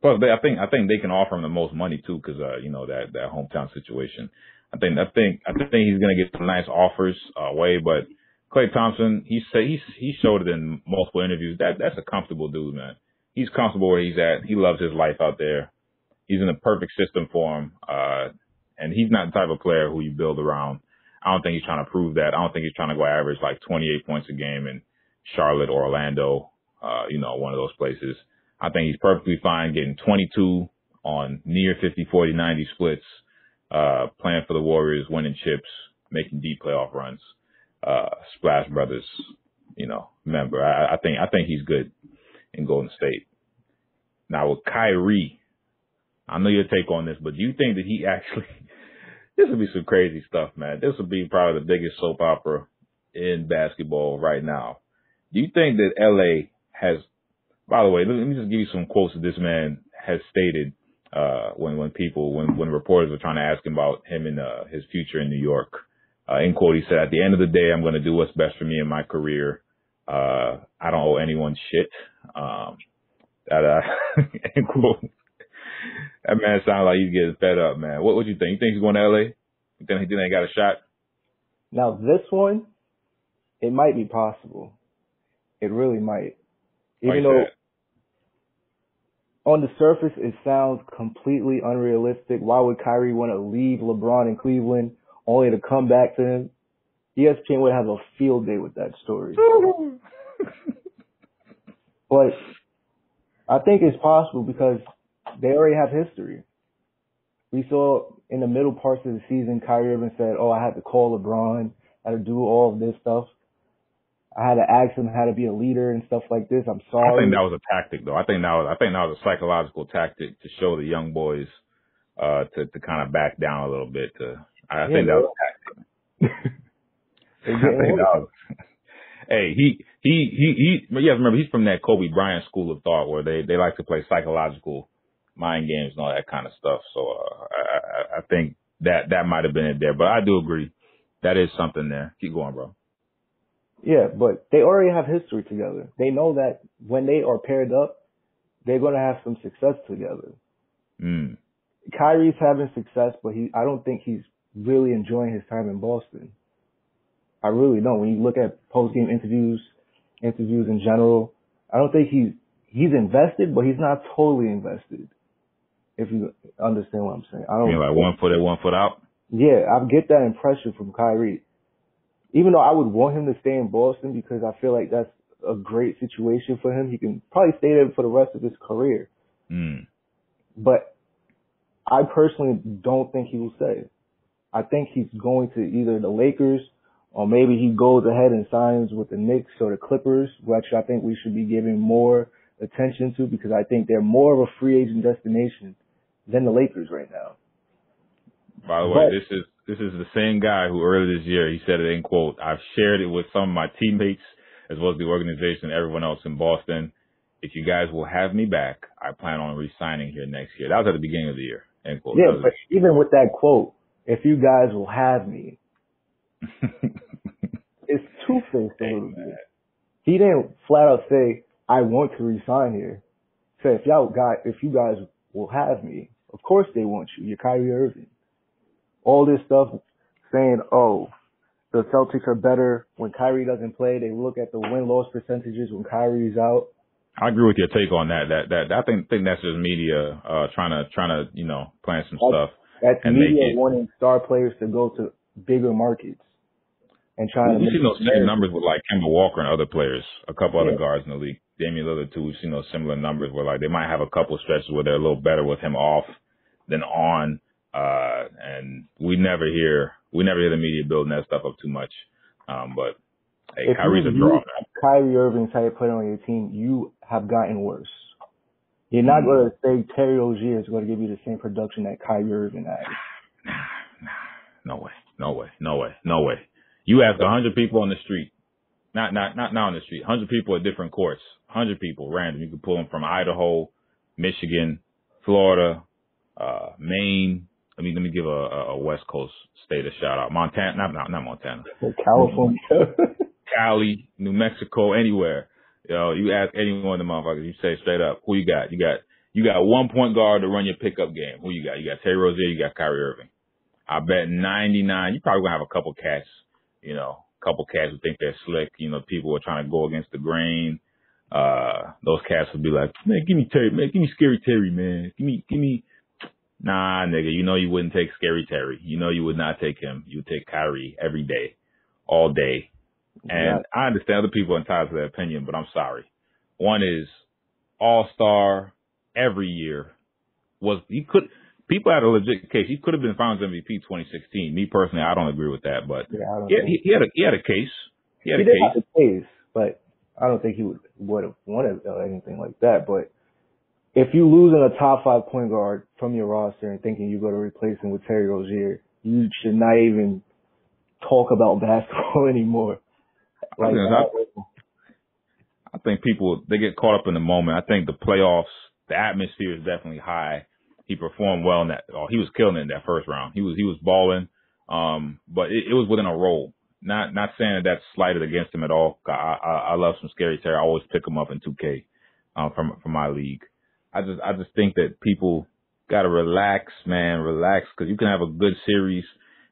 Plus, I think they can offer him the most money too because that hometown situation. I think he's gonna get some nice offers away, but Klay Thompson, he showed it in multiple interviews. That's a comfortable dude, man. He's comfortable where he's at. He loves his life out there. He's in a perfect system for him, and he's not the type of player who you build around. I don't think he's trying to prove that. I don't think he's trying to go average like 28 points a game in Charlotte or Orlando, one of those places. I think he's perfectly fine getting 22 on near 50, 40, 90 splits, playing for the Warriors, winning chips, making deep playoff runs, Splash Brothers, member. I think he's good in Golden State. Now with Kyrie, I know your take on this, but do you think that he actually, this would be some crazy stuff, man. This would be probably the biggest soap opera in basketball right now. Do you think that LA has, by the way, let me just give you some quotes that this man has stated, when reporters were trying to ask him about him and his future in New York. In quote, he said, "At the end of the day, I'm going to do what's best for me in my career. I don't owe anyone shit." End quote. That man sounds like he's getting fed up, man. What you think? You think he's going to LA? You think he got a shot? Now this one, it might be possible. It really might. Even though on the surface it sounds completely unrealistic. Why would Kyrie want to leave LeBron in Cleveland only to come back to him? ESPN would have a field day with that story. But I think it's possible because they already have history. We saw in the middle parts of the season, Kyrie Irving said, "Oh, I had to call LeBron. I had to do all of this stuff. I had to ask him how to be a leader and stuff like this. I'm sorry." I think that was a tactic, though. I think that was a psychological tactic to show the young boys to kind of back down a little bit. I think that was a tactic. I think that was. Hey, he. Yeah, remember he's from that Kobe Bryant school of thought where they like to play psychological mind games and all that kind of stuff. So I think that might have been it there, but I do agree that is something there. Keep going, bro. Yeah, but they already have history together. They know that when they are paired up, they're going to have some success together. Kyrie's having success, but I don't think he's really enjoying his time in Boston. I really don't. When you look at post-game interviews in general, I don't think he's invested, but he's not totally invested. If you understand what I'm saying. I don't. You mean like 1 foot in, 1 foot out? Yeah, I get that impression from Kyrie. Even though I would want him to stay in Boston because I feel like that's a great situation for him. He can probably stay there for the rest of his career. But I personally don't think he will stay. I think he's going to either the Lakers or maybe he goes ahead and signs with the Knicks or the Clippers, which I think we should be giving more attention to because I think they're more of a free agent destination than the Lakers right now. By the way, this is the same guy who earlier this year, he said it in quote, "I've shared it with some of my teammates as well as the organization and everyone else in Boston. If you guys will have me back, I plan on re-signing here next year." That was at the beginning of the year, end quote. Yeah, but even with that quote, "if you guys will have me," it's two-faced a little bit. He didn't flat out say, "I want to re-sign here." Say, if you guys will have me, of course they want you. You're Kyrie Irving. All this stuff saying, "Oh, the Celtics are better when Kyrie doesn't play." They look at the win-loss percentages when Kyrie's out. I agree with your take on that. That I think that's just media trying to plant some stuff. That's and media wanting star players to go to bigger markets and trying to. We've seen those same numbers with like Kemba Walker and other players, a couple other guards in the league. Damian Lillard too. We've seen those similar numbers where like they might have a couple stretches where they're a little better with him off than on. And we never hear the media building that stuff up too much. But hey, if Kyrie's a you draw. Kyrie Irving type player on your team, you have gotten worse. You're not going to say Terry Rozier is going to give you the same production that Kyrie Irving has. No way. You ask 100 people on the street, not on the street, 100 people at different courts, 100 people random. You can pull them from Idaho, Michigan, Florida, Maine. Let me give a West Coast state a shout out. Montana, not Montana. California. Cali, New Mexico, anywhere. You ask any one of the motherfuckers, you say straight up, who you got? You got 1 point guard to run your pickup game. Who you got? You got Terry Rozier, you got Kyrie Irving. I bet 99, you probably gonna have a couple cats, who think they're slick, people are trying to go against the grain. Those cats would be like, man, give me Terry, man, give me Scary Terry, man. Give me. Nah, nigga, you wouldn't take Scary Terry. You would not take him. You would take Kyrie every day, all day. And I understand other people are entitled to their opinion, but I'm sorry. One is all-star every year. People had a legit case. He could have been Finals MVP 2016. Me personally, I don't agree with that, but he had a case. He did have a case, but I don't think he would have wanted anything like that. But if you losing a top 5 point guard from your roster and thinking you're going to replace him with Terry Rozier, you should not even talk about basketball anymore. I think people, they get caught up in the moment. I think the playoffs, the atmosphere is definitely high. He performed well in that. He was killing it in that first round. He was balling. But it was within a role. Not saying that that's slighted against him at all. I love some Scary Terry. I always pick him up in 2K, from my league. I just think that people gotta relax, man, cause you can have a good series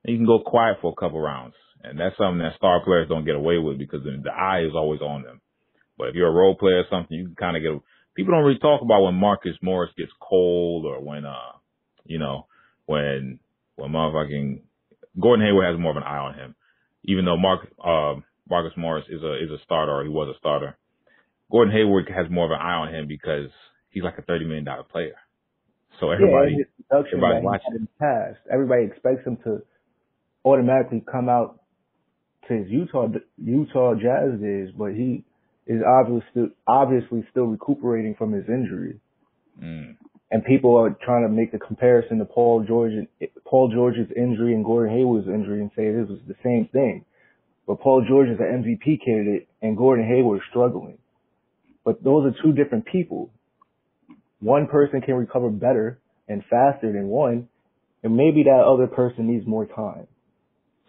and you can go quiet for a couple rounds. And that's something that star players don't get away with because the eye is always on them. But if you're a role player or something, you can kind of get. People don't really talk about when Marcus Morris gets cold or when when motherfucking Gordon Hayward has more of an eye on him. Even though Marcus Morris is a starter, or he was a starter, Gordon Hayward has more of an eye on him because he's like a $30 million player. So everybody watching. Everybody expects him to automatically come out to his Utah Jazz days, but he is obviously still recuperating from his injury. And people are trying to make the comparison to Paul George's injury and Gordon Hayward's injury and say this was the same thing. But Paul George is an MVP candidate and Gordon Hayward is struggling. But those are two different people. One person can recover better and faster than one, and maybe that other person needs more time.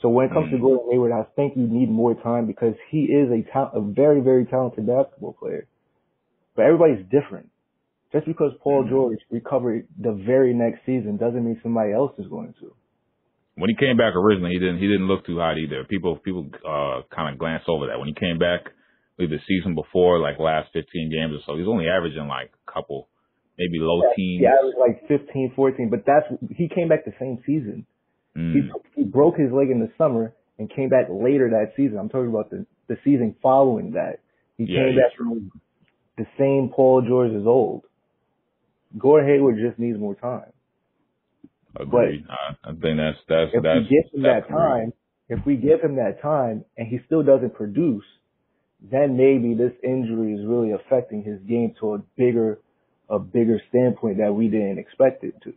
So when it comes to Gordon Hayward, I think you need more time because he is a very, very talented basketball player. But everybody's different. Just because Paul George recovered the very next season doesn't mean somebody else is going to. When he came back originally, he didn't look too hot either. People kind of glance over that. When he came back, the season before, like last 15 games or so, he's only averaging like a couple, maybe low teens. Yeah, it was like 15, 14. But he came back the same season. He broke his leg in the summer and came back later that season. I'm talking about the season following that. He came back from the same Paul George as old. Gordon Hayward just needs more time. Agreed. I think that's if we give him that time and he still doesn't produce, then maybe this injury is really affecting his game to a bigger standpoint that we didn't expect it to.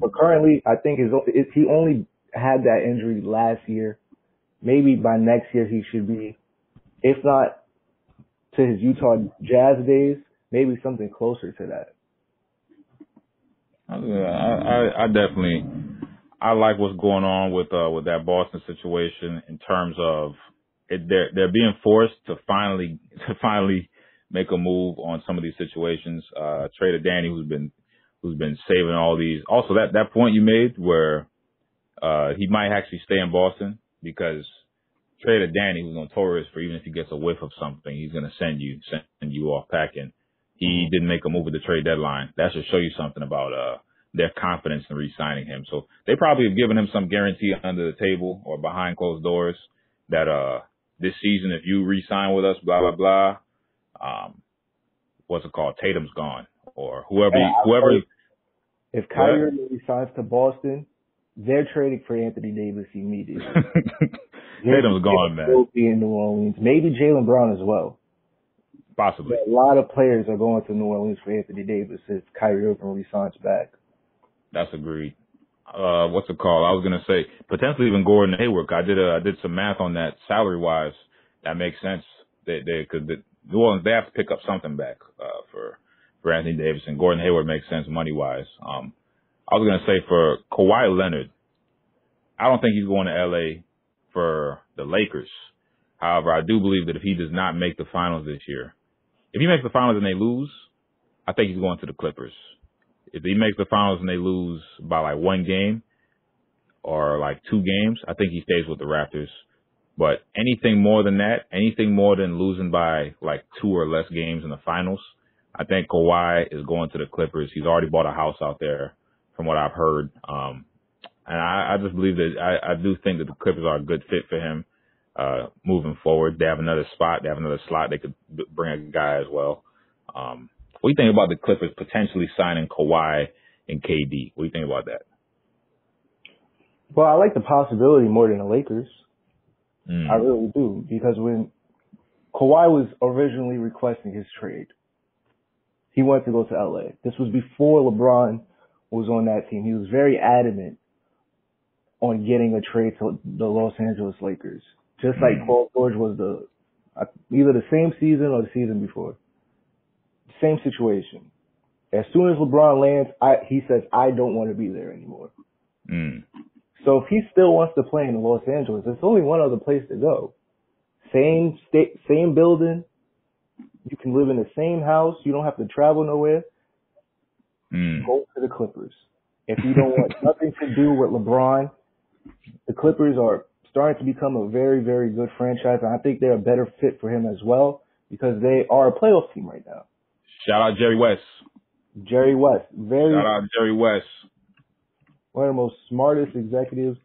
But currently, I think he only had that injury last year. Maybe by next year he should be, if not to his Utah Jazz days, maybe something closer to that. I definitely like what's going on with that Boston situation in terms of they're being forced to finally make a move on some of these situations. Traded Danny, who's been saving all these. Also, that point you made where he might actually stay in Boston because traded Danny, who's notorious for even if he gets a whiff of something, he's gonna send you off packing. He didn't make a move at the trade deadline. That should show you something about their confidence in re-signing him. So they probably have given him some guarantee under the table or behind closed doors that this season, if you re-sign with us, blah blah blah, what's it called? Tatum's gone, or whoever. If Kyrie resigns to Boston, they're trading for Anthony Davis immediately. Tatum's gone, man. Will be in New Orleans. Maybe Jaylen Brown as well. Possibly. But a lot of players are going to New Orleans for Anthony Davis if Kyrie Irving resigns back. That's agreed. What's it called? I was gonna say potentially even Gordon Hayward. I did some math on that salary wise. That makes sense. Because New Orleans, they have to pick up something back for Anthony Davis, and Gordon Hayward makes sense money wise. I was gonna say for Kawhi Leonard, I don't think he's going to LA for the Lakers. However, I do believe that if he does not make the finals this year, if he makes the finals and they lose, I think he's going to the Clippers. If he makes the finals and they lose by like one game or like 2 games, I think he stays with the Raptors. But anything more than that, anything more than losing by like 2 or less games in the finals, I think Kawhi is going to the Clippers. He's already bought a house out there from what I've heard. And I just believe that I do think that the Clippers are a good fit for him moving forward. They have another spot. They have another slot. They could bring a guy as well. What do you think about the Clippers potentially signing Kawhi and KD? What do you think about that? Well, I like the possibility more than the Lakers. I really do. Because when Kawhi was originally requesting his trade, he wanted to go to LA. This was before LeBron was on that team. He was very adamant on getting a trade to the Los Angeles Lakers. Just like Paul George was either the same season or the season before. Same situation. As soon as LeBron lands, he says, I don't want to be there anymore. So if he still wants to play in Los Angeles, there's only one other place to go. Same state, same building. You can live in the same house. You don't have to travel nowhere. Go to the Clippers. If you don't want nothing to do with LeBron, the Clippers are starting to become a very, very good franchise. And I think they're a better fit for him as well because they are a playoff team right now. Shout out Jerry West. Jerry West. Shout out Jerry West. One of the most smartest executives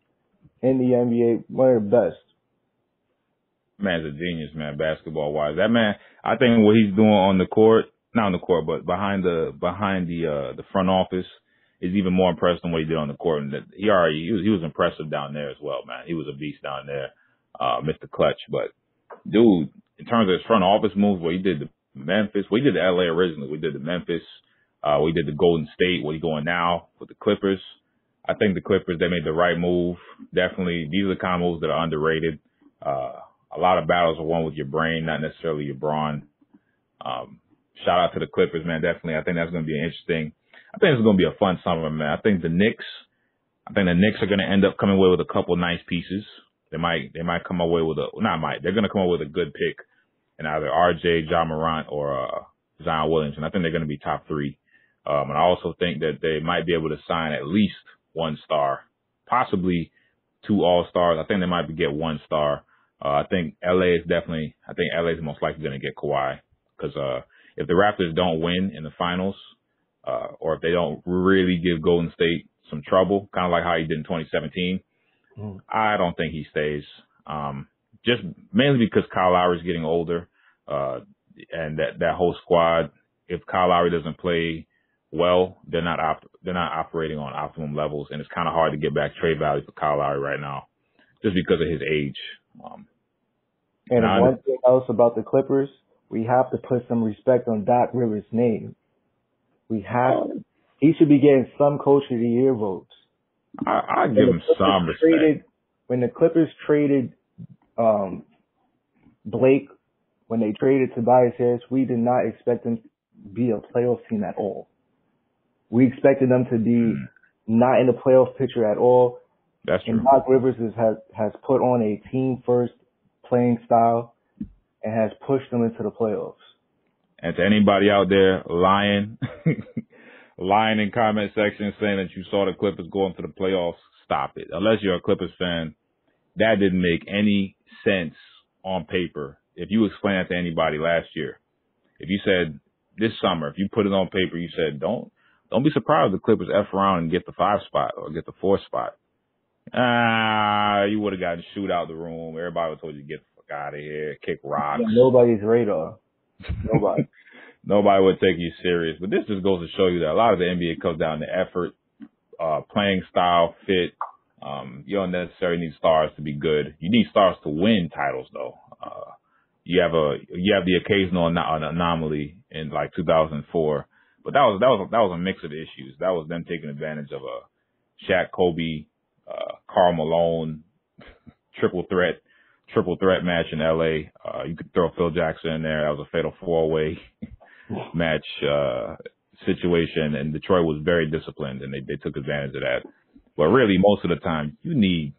in the NBA. One of the best. Man's a genius, man, basketball wise. That man, I think what he's doing on the court, not on the court, but behind the front office is even more impressive than what he did on the court. And that he was impressive down there as well, man. He was a beast down there, Mr. Clutch. But dude, in terms of his front office moves, what he did to Memphis, we did the LA originally. We did the Memphis. We did the Golden State. What he's doing now with the Clippers. I think the Clippers, they made the right move. Definitely, these are the kind of moves that are underrated. A lot of battles are won with your brain, not necessarily your brawn. Shout out to the Clippers, man. Definitely. I think that's going to be interesting. I think it's going to be a fun summer, man. I think the Knicks are going to end up coming away with a couple nice pieces. They might come away with they're going to come away with a good pick in either RJ, Ja Morant, or Zion Williamson. I think they're going to be top 3. And I also think that they might be able to sign at least 1 star, possibly 2 all-stars. I think they might get 1 star. I think LA is most likely going to get Kawhi because if the Raptors don't win in the finals, or if they don't really give Golden State some trouble, kind of like how he did in 2017, I don't think he stays. Just mainly because Kyle Lowry's getting older, and that whole squad. If Kyle Lowry doesn't play well, they're not operating on optimum levels, and it's kind of hard to get back trade value for Kyle Lowry right now, just because of his age. And one thing else about the Clippers, we have to put some respect on Doc Rivers' name. He should be getting some Coach of the Year votes. I give him some respect. When the Clippers traded Blake, when they traded Tobias Harris, we did not expect them to be a playoff team at all. We expected them to be not in the playoff picture at all. That's true. And Doc Rivers has put on a team-first playing style and has pushed them into the playoffs. And to anybody out there lying in comment section saying that you saw the Clippers going to the playoffs, stop it. Unless you're a Clippers fan, that didn't make any sense on paper. If you explain that to anybody last year, if you said this summer, if you put it on paper, you said, don't be surprised if the Clippers F around and get the 5 spot or get the 4 spot. You would have gotten Shoutout the room. Everybody would have told you to get the fuck out of here, kick rocks. Yeah, nobody's radar. Nobody. Nobody would take you serious. But this just goes to show you that a lot of the NBA comes down to effort, playing style, fit. You don't necessarily need stars to be good. You need stars to win titles, though. You have the occasional anomaly in like 2004, but that was a mix of issues. That was them taking advantage of a Shaq, Kobe, Karl Malone triple threat match in LA. You could throw Phil Jackson in there. That was a fatal 4-way match situation, and Detroit was very disciplined, and they took advantage of that. But really, most of the time, you need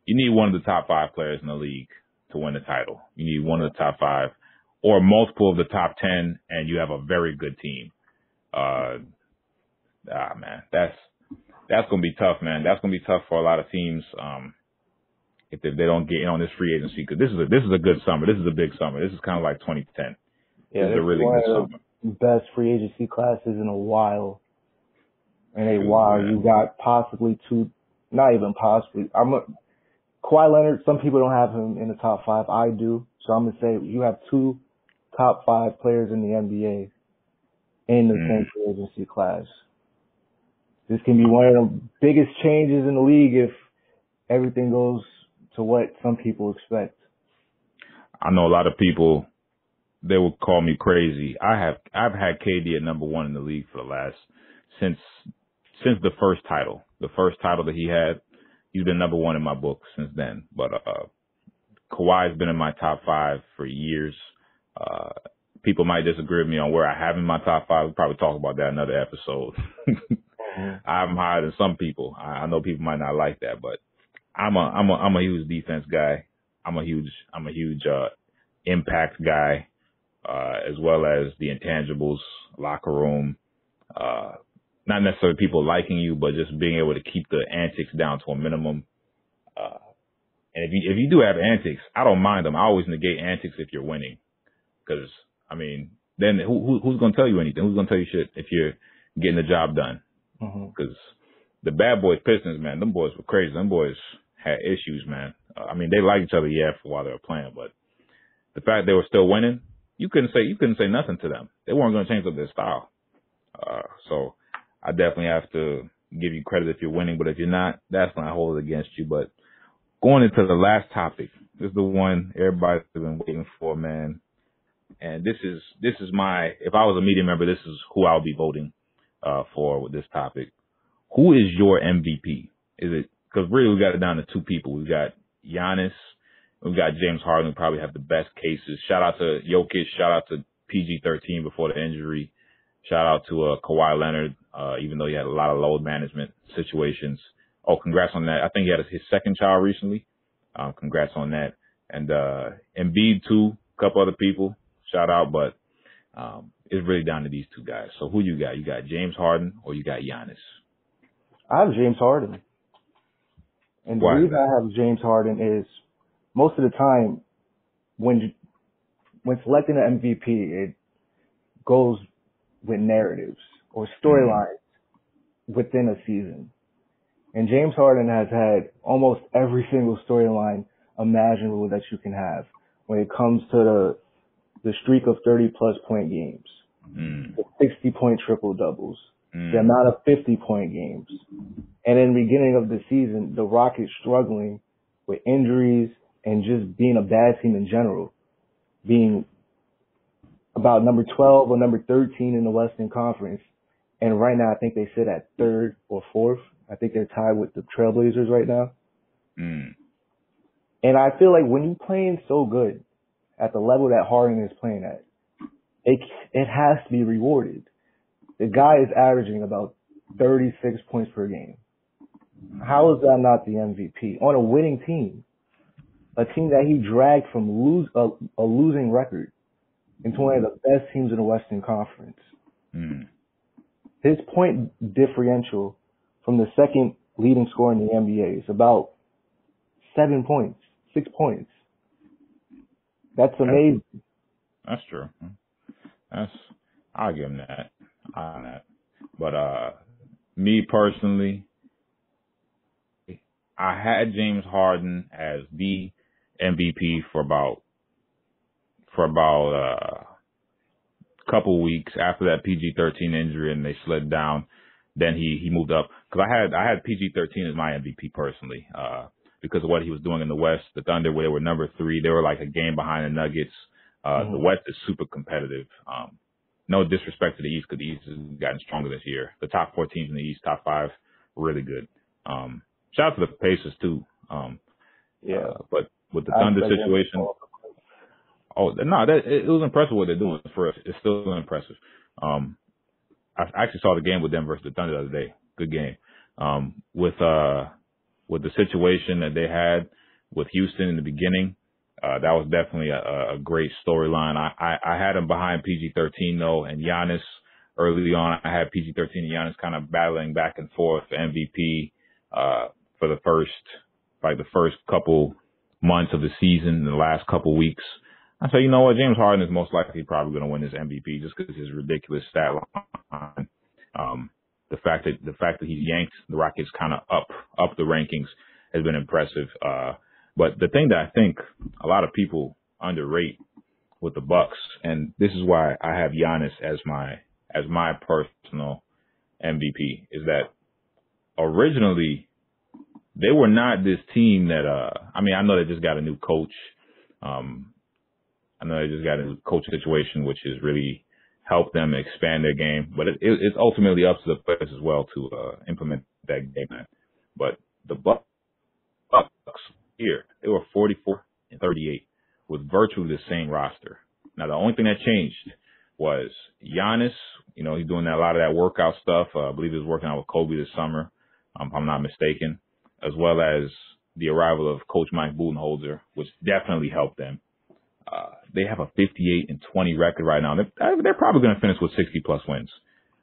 one of the top 5 players in the league to win the title. You need one of the top 5 or multiple of the top 10, and you have a very good team. Man, that's going to be tough, man. That's going to be tough for a lot of teams if they don't get in on this free agency, because this is a good summer. This is a big summer. This is kind of like 2010. Yeah, this is a really good summer. Best free agency classes in a while. And you got possibly 2, not even possibly. Kawhi Leonard, some people don't have him in the top 5. I do. So I'm going to say you have 2 top 5 players in the NBA in the same free agency class. This can be one of the biggest changes in the league if everything goes to what some people expect. I know a lot of people, they would call me crazy. I've had KD at number 1 in the league for the last, since the first title that he had. He's been number 1 in my book since then. But Kawhi's been in my top 5 for years. People might disagree with me on where I have him in my top 5. We'll probably talk about that in another episode. I have him higher than some people. I know people might not like that, but I'm a huge defense guy. I'm a huge impact guy, as well as the intangibles, locker room. Not necessarily people liking you, but just being able to keep the antics down to a minimum. And if you do have antics, I don't mind them. I always negate antics if you're winning, because I mean, then who's going to tell you anything? Who's going to tell you shit if you're getting the job done? Because the bad boys Pistons, man, them boys were crazy. Them boys had issues, man. I mean, they liked each other, for while they were playing, but the fact they were still winning, you couldn't say nothing to them. They weren't going to change up their style. So I definitely have to give you credit if you're winning, but if you're not, that's not hold it against you. But going into the last topic, this is the one everybody's been waiting for, man. And this is if I was a media member, this is who I'll be voting for with this topic. Who is your MVP? Is it, because really we got it down to 2 people. We've got Giannis, we've got James Harden, who probably have the best cases. Shout out to Jokic, shout out to PG-13 before the injury. Shout out to Kawhi Leonard, even though he had a lot of load management situations. Oh, congrats on that. I think he had his second child recently. Congrats on that. And Embiid too, a couple other people. Shout out, but it's really down to these 2 guys. So who you got? You got James Harden or you got Giannis? I have James Harden. And the reason I have James Harden is most of the time when selecting an MVP, it goes with narratives or storylines within a season. And James Harden has had almost every single storyline imaginable that you can have when it comes to the streak of 30-plus point games, the 60-point triple-doubles, the amount of 50-point games. And in the beginning of the season, the Rockets struggling with injuries and just being a bad team in general, being about number 12 or number 13 in the Western Conference. And right now, I think they sit at 3rd or 4th. I think they're tied with the Trailblazers right now. And I feel like when you're playing so good at the level that Harden is playing at, it has to be rewarded. The guy is averaging about 36 points per game. How is that not the MVP? On a winning team, a team that he dragged from a losing record into one of the best teams in the Western Conference. His point differential from the second leading scorer in the NBA is about 7 points, 6 points. That's amazing. That's true. I'll give him that. But me personally, I had James Harden as the MVP for about a couple weeks after that PG-13 injury, and they slid down. Then he moved up because I had PG-13 as my MVP personally because of what he was doing in the West. The Thunder, where they were number 3, they were like a game behind the Nuggets. The West is super competitive. No disrespect to the East because the East has gotten stronger this year. The top 4 teams in the East, top 5, really good. Shout out to the Pacers too. But with the Thunder situation, it was impressive what they're doing for us. It's still impressive. I actually saw the game with them versus the Thunder the other day. Good game. With the situation that they had with Houston in the beginning, that was definitely a great storyline. I had them behind PG-13 though, and Giannis early on. I had PG-13 and Giannis kind of battling back and forth for MVP for the first couple months of the season, the last couple weeks. I said, you know what, James Harden is most likely probably going to win this MVP just because his ridiculous stat line. The fact that he's yanked the Rockets kind of up the rankings has been impressive. But the thing that I think a lot of people underrate with the Bucks, and this is why I have Giannis as my personal MVP, is that originally they were not this team that I know they just got a new coach. I know they just got a coach situation, which has really helped them expand their game. But it's ultimately up to the players as well to implement that game plan. But the Bucks here, they were 44-38 with virtually the same roster. Now, the only thing that changed was Giannis. You know, he's doing a lot of that workout stuff. I believe he was working out with Kobe this summer, if I'm not mistaken, as well as the arrival of Coach Mike Budenholzer, which definitely helped them. They have a 58-20 record right now. They're probably going to finish with 60-plus wins.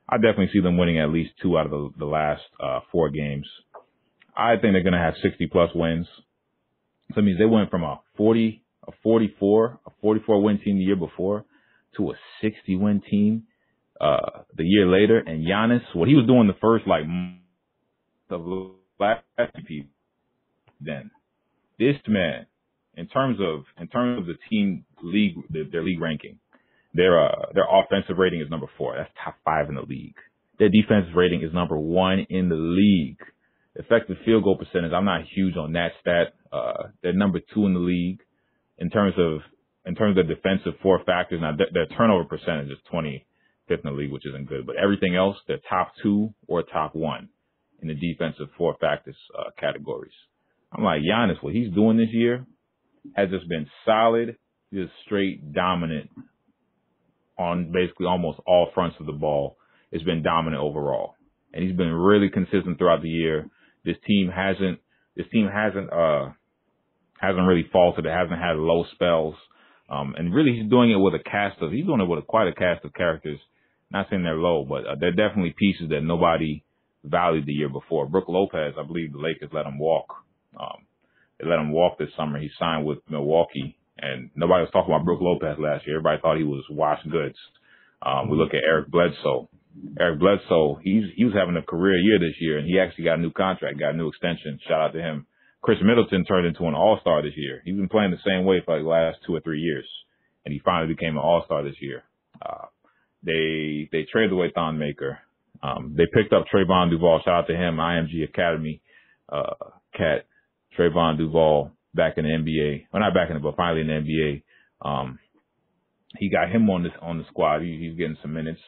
I definitely see them winning at least 2 out of the last 4 games. I think they're going to have 60-plus wins. So that means they went from a 44 win team the year before to a 60-win team the year later. And Giannis, what he was doing the first month of last MVP, then this man, in terms of the team league, their league ranking, their offensive rating is number 4. That's top 5 in the league. Their defensive rating is number 1 in the league. Effective field goal percentage, I'm not huge on that stat. They're number 2 in the league in terms of defensive 4 factors. Now their turnover percentage is 25th in the league, which isn't good. But everything else, they're top 2 or top 1 in the defensive 4 factors categories. I'm like, Giannis, what he's doing this year has just been solid, just straight dominant on basically almost all fronts of the ball. It's been dominant overall, and he's been really consistent throughout the year. This team hasn't really faltered. It hasn't had low spells, and really he's doing it with quite a cast of characters. Not saying they're low, but they're definitely pieces that nobody valued the year before. Brook Lopez, I believe the Lakers let him walk. They let him walk this summer. He signed with Milwaukee, and nobody was talking about Brook Lopez last year. Everybody thought he was washed goods. We look at Eric Bledsoe. Eric Bledsoe, he was having a career year this year, and he actually got a new contract, got a new extension. Shout out to him. Chris Middleton turned into an all-star this year. He's been playing the same way for the last 2 or 3 years, and he finally became an all-star this year. They traded away Thon Maker. They picked up Trayvon Duval. Shout out to him, IMG Academy cat. Trayvon Duval back in the NBA. Well, not back in it, but finally in the NBA. He got him on the squad. He's getting some minutes.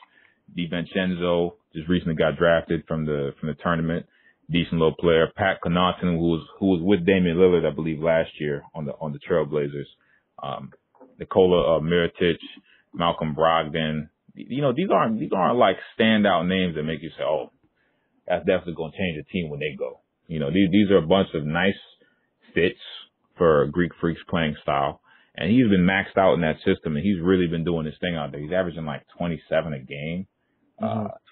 DiVincenzo just recently got drafted from the tournament. Decent little player. Pat Connaughton, who was with Damian Lillard, I believe, last year on the Trailblazers. Nikola Mirotic, Malcolm Brogdon. You know, these aren't like standout names that make you say, oh, that's definitely going to change the team when they go. You know, these are a bunch of nice fits for Greek Freak's playing style. And he's been maxed out in that system, and he's really been doing his thing out there. He's averaging like 27 a game,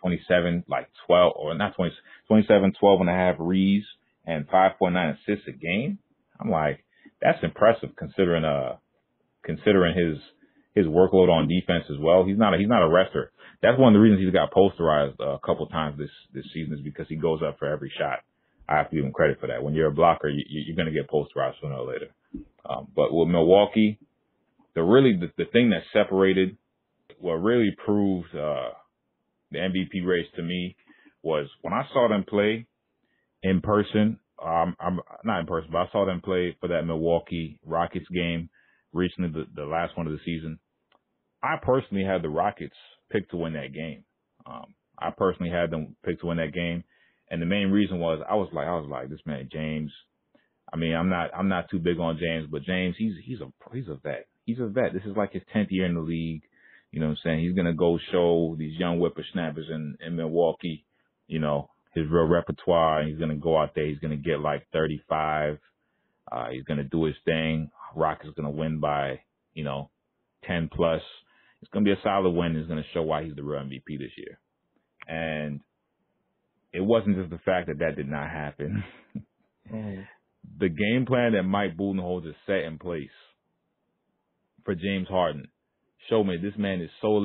27, like 12, or not 20, 27, 12 and a half reads, and 5.9 assists a game. I'm like, that's impressive considering his workload on defense as well. He's not a rester. That's one of the reasons he's got posterized a couple times this season, is because he goes up for every shot. I have to give him credit for that. When you're a blocker, you're going to get posterized sooner or later. But with Milwaukee, the thing that separated, what really proved the MVP race to me, was when I saw them play in person. I'm not in person, but I saw them play for that Milwaukee Rockets game recently, the last one of the season. I personally had the Rockets picked to win that game. I personally had them picked to win that game, and the main reason was I was like, this man James. I mean, I'm not too big on James, but James, he's a vet. He's a vet. This is like his 10th year in the league. You know what I'm saying? He's gonna go show these young whippersnappers in Milwaukee, you know, his real repertoire. He's going to go out there. He's going to get like 35. He's going to do his thing. Rockets is going to win by, 10 plus. It's going to be a solid win. It's going to show why he's the real MVP this year. And it wasn't just the fact that did not happen. The game plan that Mike Budenholzer set in place for James Harden showed me this man is so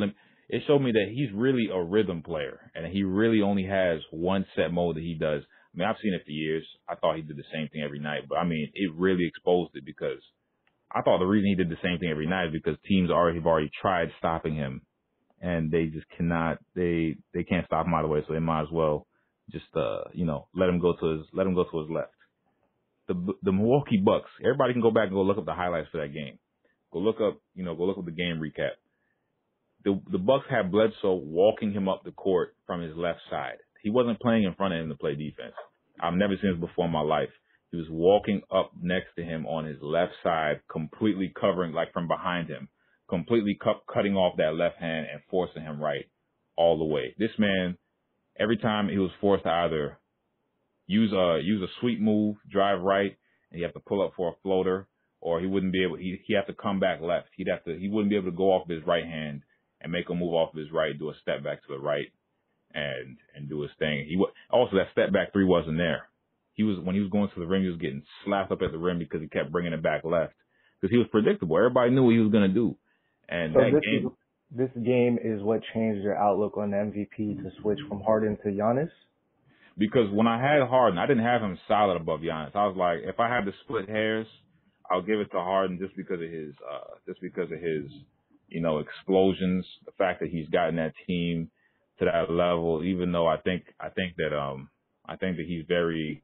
It showed me that he's really a rhythm player, and he really only has one set mode that he does. I mean, I've seen it for years. I thought he did the same thing every night, but I mean, it really exposed it, because I thought the reason he did the same thing every night is because teams have already tried stopping him, and they just cannot. They can't stop him out of the way, so they might as well just let him go to his left. The Milwaukee Bucks. Everybody can go back and go look up the highlights for that game. Go look up the game recap. The Bucks had Bledsoe walking him up the court from his left side. He wasn't playing in front of him to play defense. I've never seen this before in my life. He was walking up next to him on his left side, completely covering, like from behind him, completely cutting off that left hand and forcing him right all the way. This man, every time he was forced to either use a sweep move, drive right, and you have to pull up for a floater, or he wouldn't be able. He had to come back left. He wouldn't be able to go off his right hand and make a move off of his right, do a step back to the right, and do his thing. Also, that step back three wasn't there. When he was going to the rim, he was getting slapped up at the rim because he kept bringing it back left, because he was predictable. Everybody knew what he was going to do. And so this game is what changed your outlook on the MVP to switch from Harden to Giannis? Because when I had Harden, I didn't have him solid above Giannis. I was like, if I had to split hairs, I'll give it to Harden just because of his explosions, the fact that he's gotten that team to that level, even though I think that he's very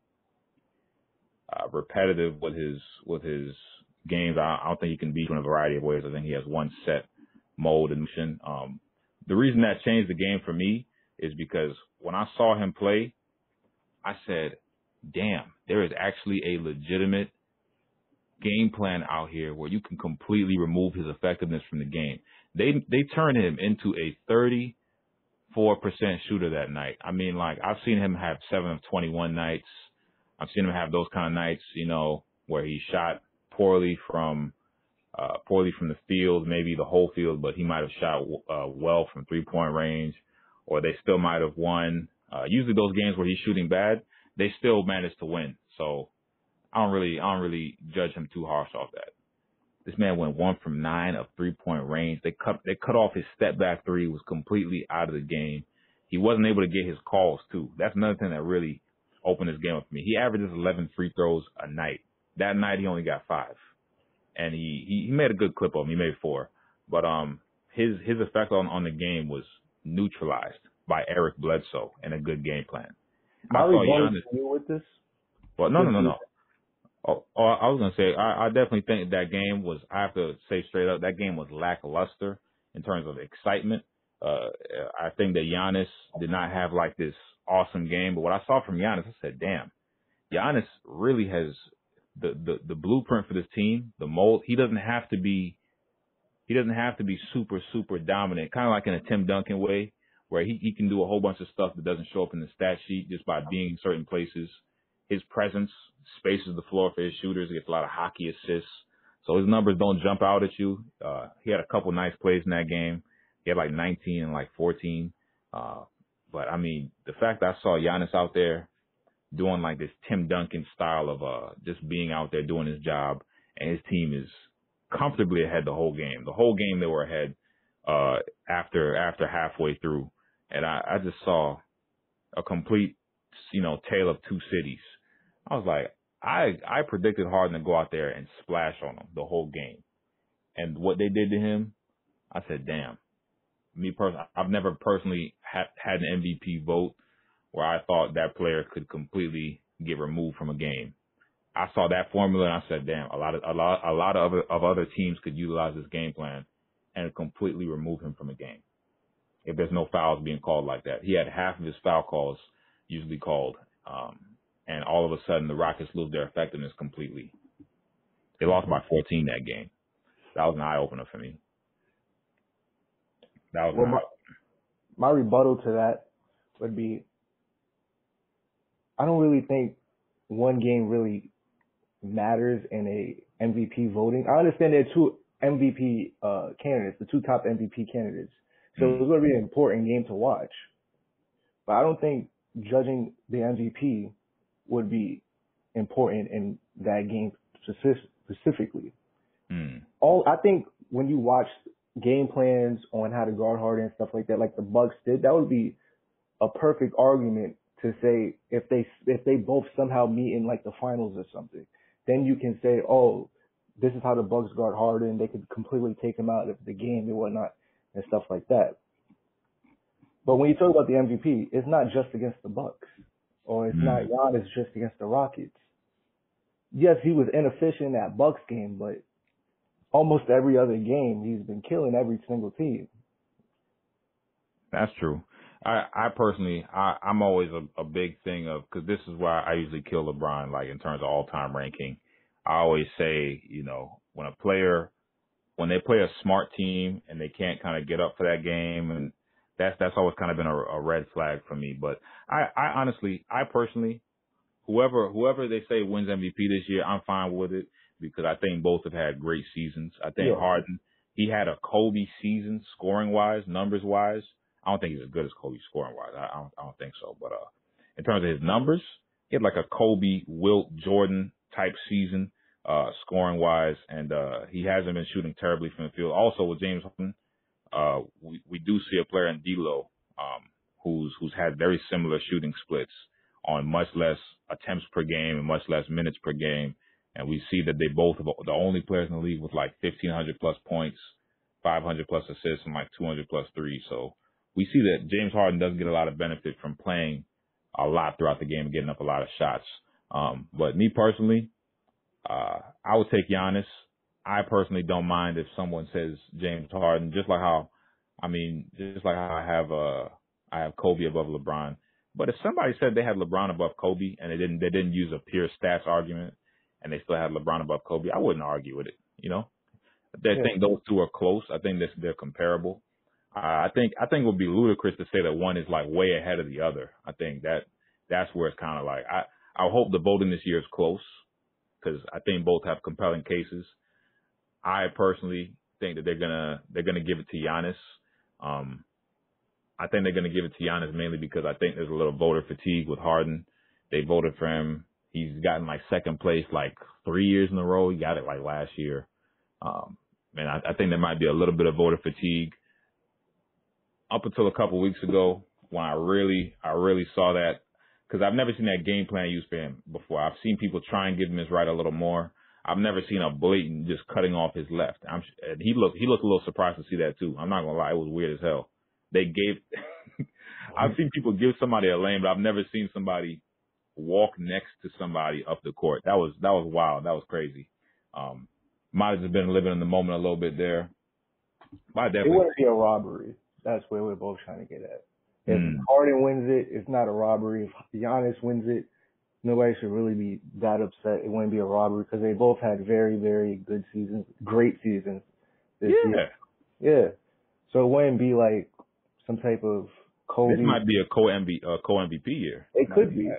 repetitive with his games. I don't think he can beat you in a variety of ways. I think he has one set mode and mission. The reason that changed the game for me is because when I saw him play, I said, damn, there is actually a legitimate game plan out here where you can completely remove his effectiveness from the game. They turned him into a 34% shooter that night. I mean, like, I've seen him have 7 of 21 nights. I've seen him have those kind of nights, where he shot poorly from the field, maybe the whole field, but he might have shot well from 3-point range, or they still might have won. Usually those games where he's shooting bad, they still manage to win. So I don't really judge him too harsh off that. This man went 1 from 9 of 3-point range. They cut off his step back three, was completely out of the game. He wasn't able to get his calls too. That's another thing that really opened his game up for me. He averages 11 free throws a night. That night he only got 5, and he made a good clip of him. He made 4, but his effect on the game was neutralized by Eric Bledsoe and a good game plan. Are we going with this? Well, no. Oh, I was gonna say I definitely think that game was. I have to say straight up, that game was lackluster in terms of excitement. I think that Giannis did not have like this awesome game, but what I saw from Giannis, I said, damn, Giannis really has the blueprint for this team, the mold. He doesn't have to be super dominant, kind of like in a Tim Duncan way, where he can do a whole bunch of stuff that doesn't show up in the stat sheet just by being in certain places. His presence spaces the floor for his shooters. He gets a lot of hockey assists, so his numbers don't jump out at you. He had a couple nice plays in that game. He had like 19 and like 14. But I mean, the fact that I saw Giannis out there doing like this Tim Duncan style of just being out there doing his job, and his team is comfortably ahead the whole game. The whole game they were ahead after halfway through. And I just saw a complete, tale of two cities. I was like, I predicted Harden to go out there and splash on him the whole game. And what they did to him, I said, damn. Me personally, I've never personally had an MVP vote where I thought that player could completely get removed from a game. I saw that formula and I said, damn, a lot of other teams could utilize this game plan and completely remove him from a game if there's no fouls being called like that. He had half of his foul calls usually called, and all of a sudden the Rockets lose their effectiveness completely. They lost by 14 that game. That was an eye opener for me. My rebuttal to that would be, I don't really think one game really matters in a MVP voting. I understand there are two MVP candidates, the two top MVP candidates. So it's going to be an important game to watch. But I don't think judging the MVP would be important in that game specifically. I think when you watch game plans on how to guard Harden and stuff like that, like the Bucks did, that would be a perfect argument to say if they both somehow meet in like the finals or something, then you can say, oh, this is how the Bucks guard Harden. They could completely take him out of the game and whatnot and stuff like that. But when you talk about the MVP, it's not just against the Bucks, or it's not Giannis just against the Rockets. Yes, he was inefficient in that Bucks game, but almost every other game he's been killing every single team. That's true. I personally, I'm always a big thing of, because this is why I usually kill LeBron, like in terms of all-time ranking. I always say, when they play a smart team and they can't kind of get up for that game, and that's always kind of been a red flag for me. But I personally, whoever they say wins MVP this year, I'm fine with it because I think both have had great seasons. I think Harden, he had a Kobe season scoring-wise, numbers-wise. I don't think he's as good as Kobe scoring-wise. I don't think so. But in terms of his numbers, he had like a Kobe, Wilt, Jordan type season scoring-wise, and he hasn't been shooting terribly from the field. Also with James Harden, we do see a player in D'Lo who's had very similar shooting splits on much less attempts per game and much less minutes per game. And we see that they both are the only players in the league with like 1,500 plus points, 500 plus assists, and like 200 plus threes. So we see that James Harden does get a lot of benefit from playing a lot throughout the game and getting up a lot of shots. But me personally, I would take Giannis. I personally don't mind if someone says James Harden, just like how I have Kobe above LeBron. But if somebody said they had LeBron above Kobe and they didn't use a pure stats argument and they still had LeBron above Kobe, I wouldn't argue with it. I think those two are close. I think they're comparable. I think it would be ludicrous to say that one is like way ahead of the other. I think that's where it's kind of like, I hope the voting this year is close because I think both have compelling cases. I personally think that they're gonna give it to Giannis. I think they're gonna give it to Giannis mainly because I think there's a little voter fatigue with Harden. They voted for him. He's gotten like second place like 3 years in a row. He got it like last year. And I think there might be a little bit of voter fatigue. Up until a couple weeks ago, when I really saw that, because I've never seen that game plan used for him before. I've seen people try and give him his right a little more. I've never seen a blatant just cutting off his left. And he looked a little surprised to see that too. I'm not gonna lie, it was weird as hell. I've seen people give somebody a lane, but I've never seen somebody walk next to somebody up the court. That was wild. That was crazy. Might have just been living in the moment a little bit there. It wouldn't be a robbery. That's where we're both trying to get at. If Harden wins it, it's not a robbery. If Giannis wins it, nobody should really be that upset. It wouldn't be a robbery because they both had very, very good seasons, great seasons this year. Yeah. So it wouldn't be like some type of Kobe. This might be a co-MVP year. It could be.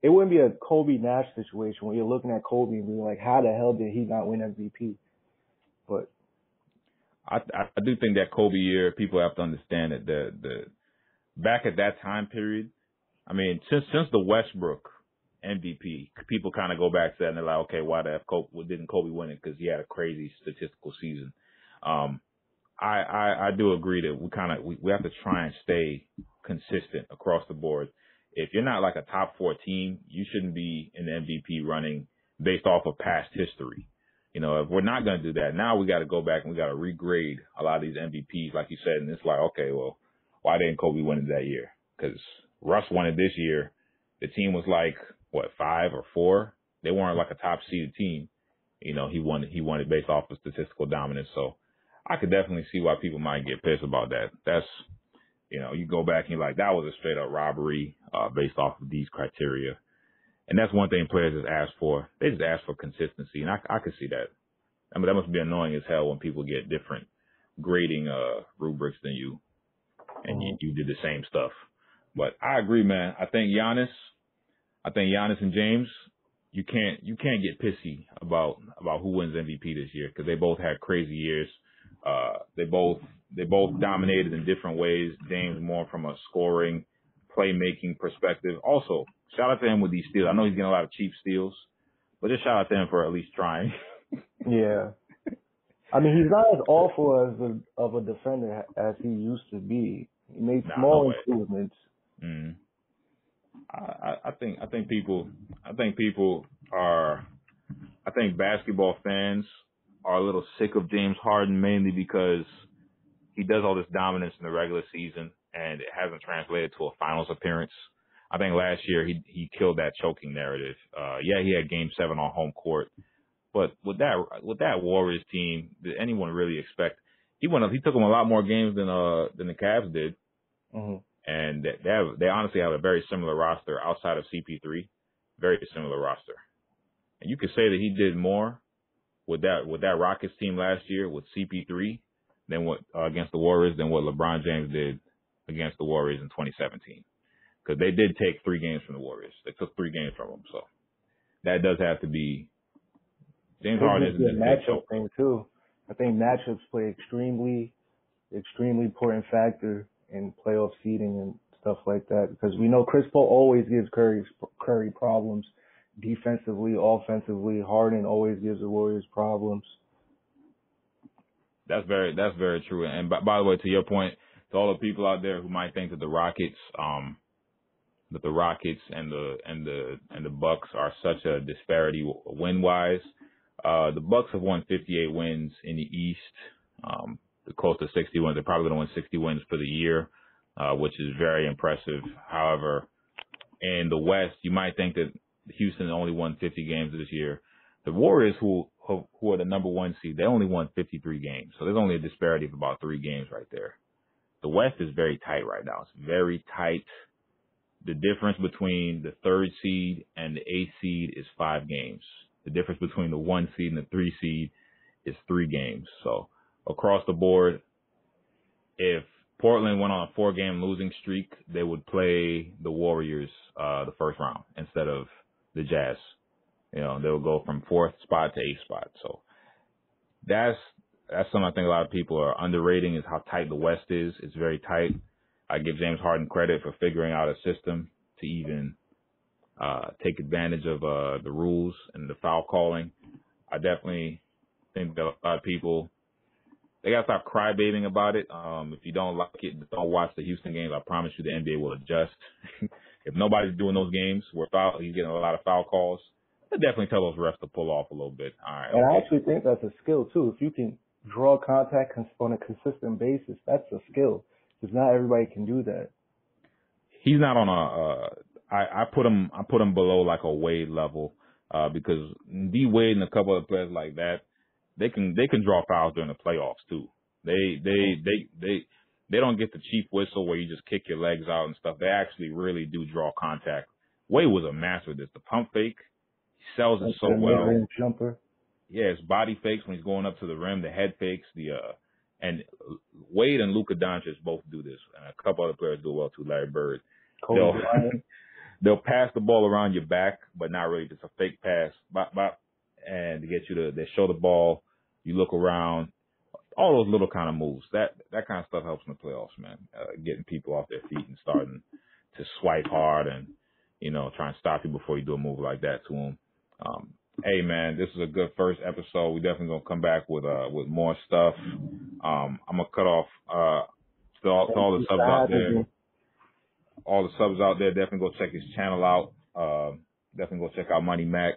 It wouldn't be a Kobe Nash situation where you're looking at Kobe and being like, how the hell did he not win MVP? But I do think that Kobe year, people have to understand that the back at that time period, I mean, since the Westbrook MVP. People kind of go back to that and they're like, okay, why didn't Kobe win it? Because he had a crazy statistical season. I do agree that we have to try and stay consistent across the board. If you're not like a top 4 team, you shouldn't be in the MVP running based off of past history. You know, if we're not going to do that, now we got to go back and we got to regrade a lot of these MVPs, like you said. And it's like, okay, well, why didn't Kobe win it that year? Because Russ won it this year. The team was like, 5 or 4? They weren't like a top seeded team. You know, he won it based off of statistical dominance. So I could definitely see why people might get pissed about that. That's, you know, you go back and you're like, that was a straight up robbery, based off of these criteria. And that's one thing players just ask for. They just ask for consistency. And I could see that. I mean, that must be annoying as hell when people get different grading, rubrics than you. And you did the same stuff. But I agree, man. I think Giannis and James, you can't get pissy about who wins MVP this year because they both had crazy years. They both dominated in different ways. James more from a scoring, playmaking perspective. Also, shout out to him with these steals. I know he's getting a lot of cheap steals, but just shout out to him for at least trying. Yeah. I mean, he's not as awful of a defender as he used to be. He made small improvements. Mm. I think basketball fans are a little sick of James Harden mainly because he does all this dominance in the regular season and it hasn't translated to a finals appearance. I think last year he killed that choking narrative. He had game 7 on home court, but with that Warriors team, did anyone really expect he took them a lot more games than the Cavs did. Mm-hmm. And they honestly have a very similar roster outside of CP3, very similar roster. And you could say that he did more with that Rockets team last year with CP3 than what against the Warriors than what LeBron James did against the Warriors in 2017. Because they did take 3 games from the Warriors. They took 3 games from them. So that does have to be James Harden isn't a matchup thing too. I think matchups play extremely important factor in playoff seeding and stuff like that because we know Chris Paul always gives Curry problems defensively, offensively. Harden always gives the Warriors problems. That's very true. And by the way, to your point, to all the people out there who might think that the Rockets and the Bucks are such a disparity win wise, the Bucks have won 58 wins in the East. The close to 60 wins. They're probably going to win 60 wins for the year, which is very impressive. However, in the West, you might think that Houston only won 50 games this year. The Warriors, who are the number 1 seed, they only won 53 games. So there's only a disparity of about 3 games right there. The West is very tight right now. It's very tight. The difference between the 3rd seed and the 8th seed is 5 games. The difference between the 1 seed and the 3 seed is 3 games. So across the board, if Portland went on a 4-game losing streak, they would play the Warriors the first round instead of the Jazz. You know, they would go from 4th spot to 8th spot. So that's something I think a lot of people are underrating is how tight the West is. It's very tight. I give James Harden credit for figuring out a system to even take advantage of the rules and the foul calling. I definitely think that a lot of people, they got to stop crybabying about it. If you don't like it, don't watch the Houston games. I promise you the NBA will adjust. If nobody's doing those games where he's getting a lot of foul calls, I definitely tell those refs to pull off a little bit. All right. And I actually think that's a skill too. If you can draw contact on a consistent basis, that's a skill. Because not everybody can do that. He's not on I put him below like a Wade level, because D Wade and a couple of players like that, they can draw fouls during the playoffs too. They don't get the cheap whistle where you just kick your legs out and stuff. They actually really do draw contact. Wade was a master of this. The pump fake, he sells it so well. Jumper. Yeah, his body fakes when he's going up to the rim, the head fakes, and Wade and Luka Doncic both do this, and a couple other players do it well too. Larry Bird. They'll pass the ball around your back, but not really. Just a fake pass, bop, bop, and to get you they show the ball. You look around. All those little kind of moves. That kind of stuff helps in the playoffs, man. Getting people off their feet and starting to swipe hard and try and stop you before you do a move like that to him. Hey man, this is a good first episode. We definitely gonna come back with more stuff. I'm gonna cut off to all the subs out there. All the subs out there, definitely go check his channel out. Definitely go check out Money Mack.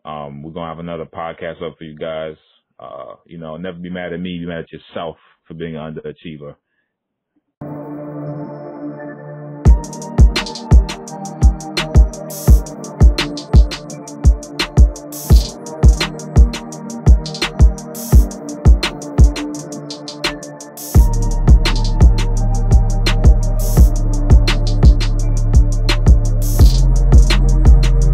We're gonna have another podcast up for you guys. Never be mad at me, be mad at yourself for being an underachiever.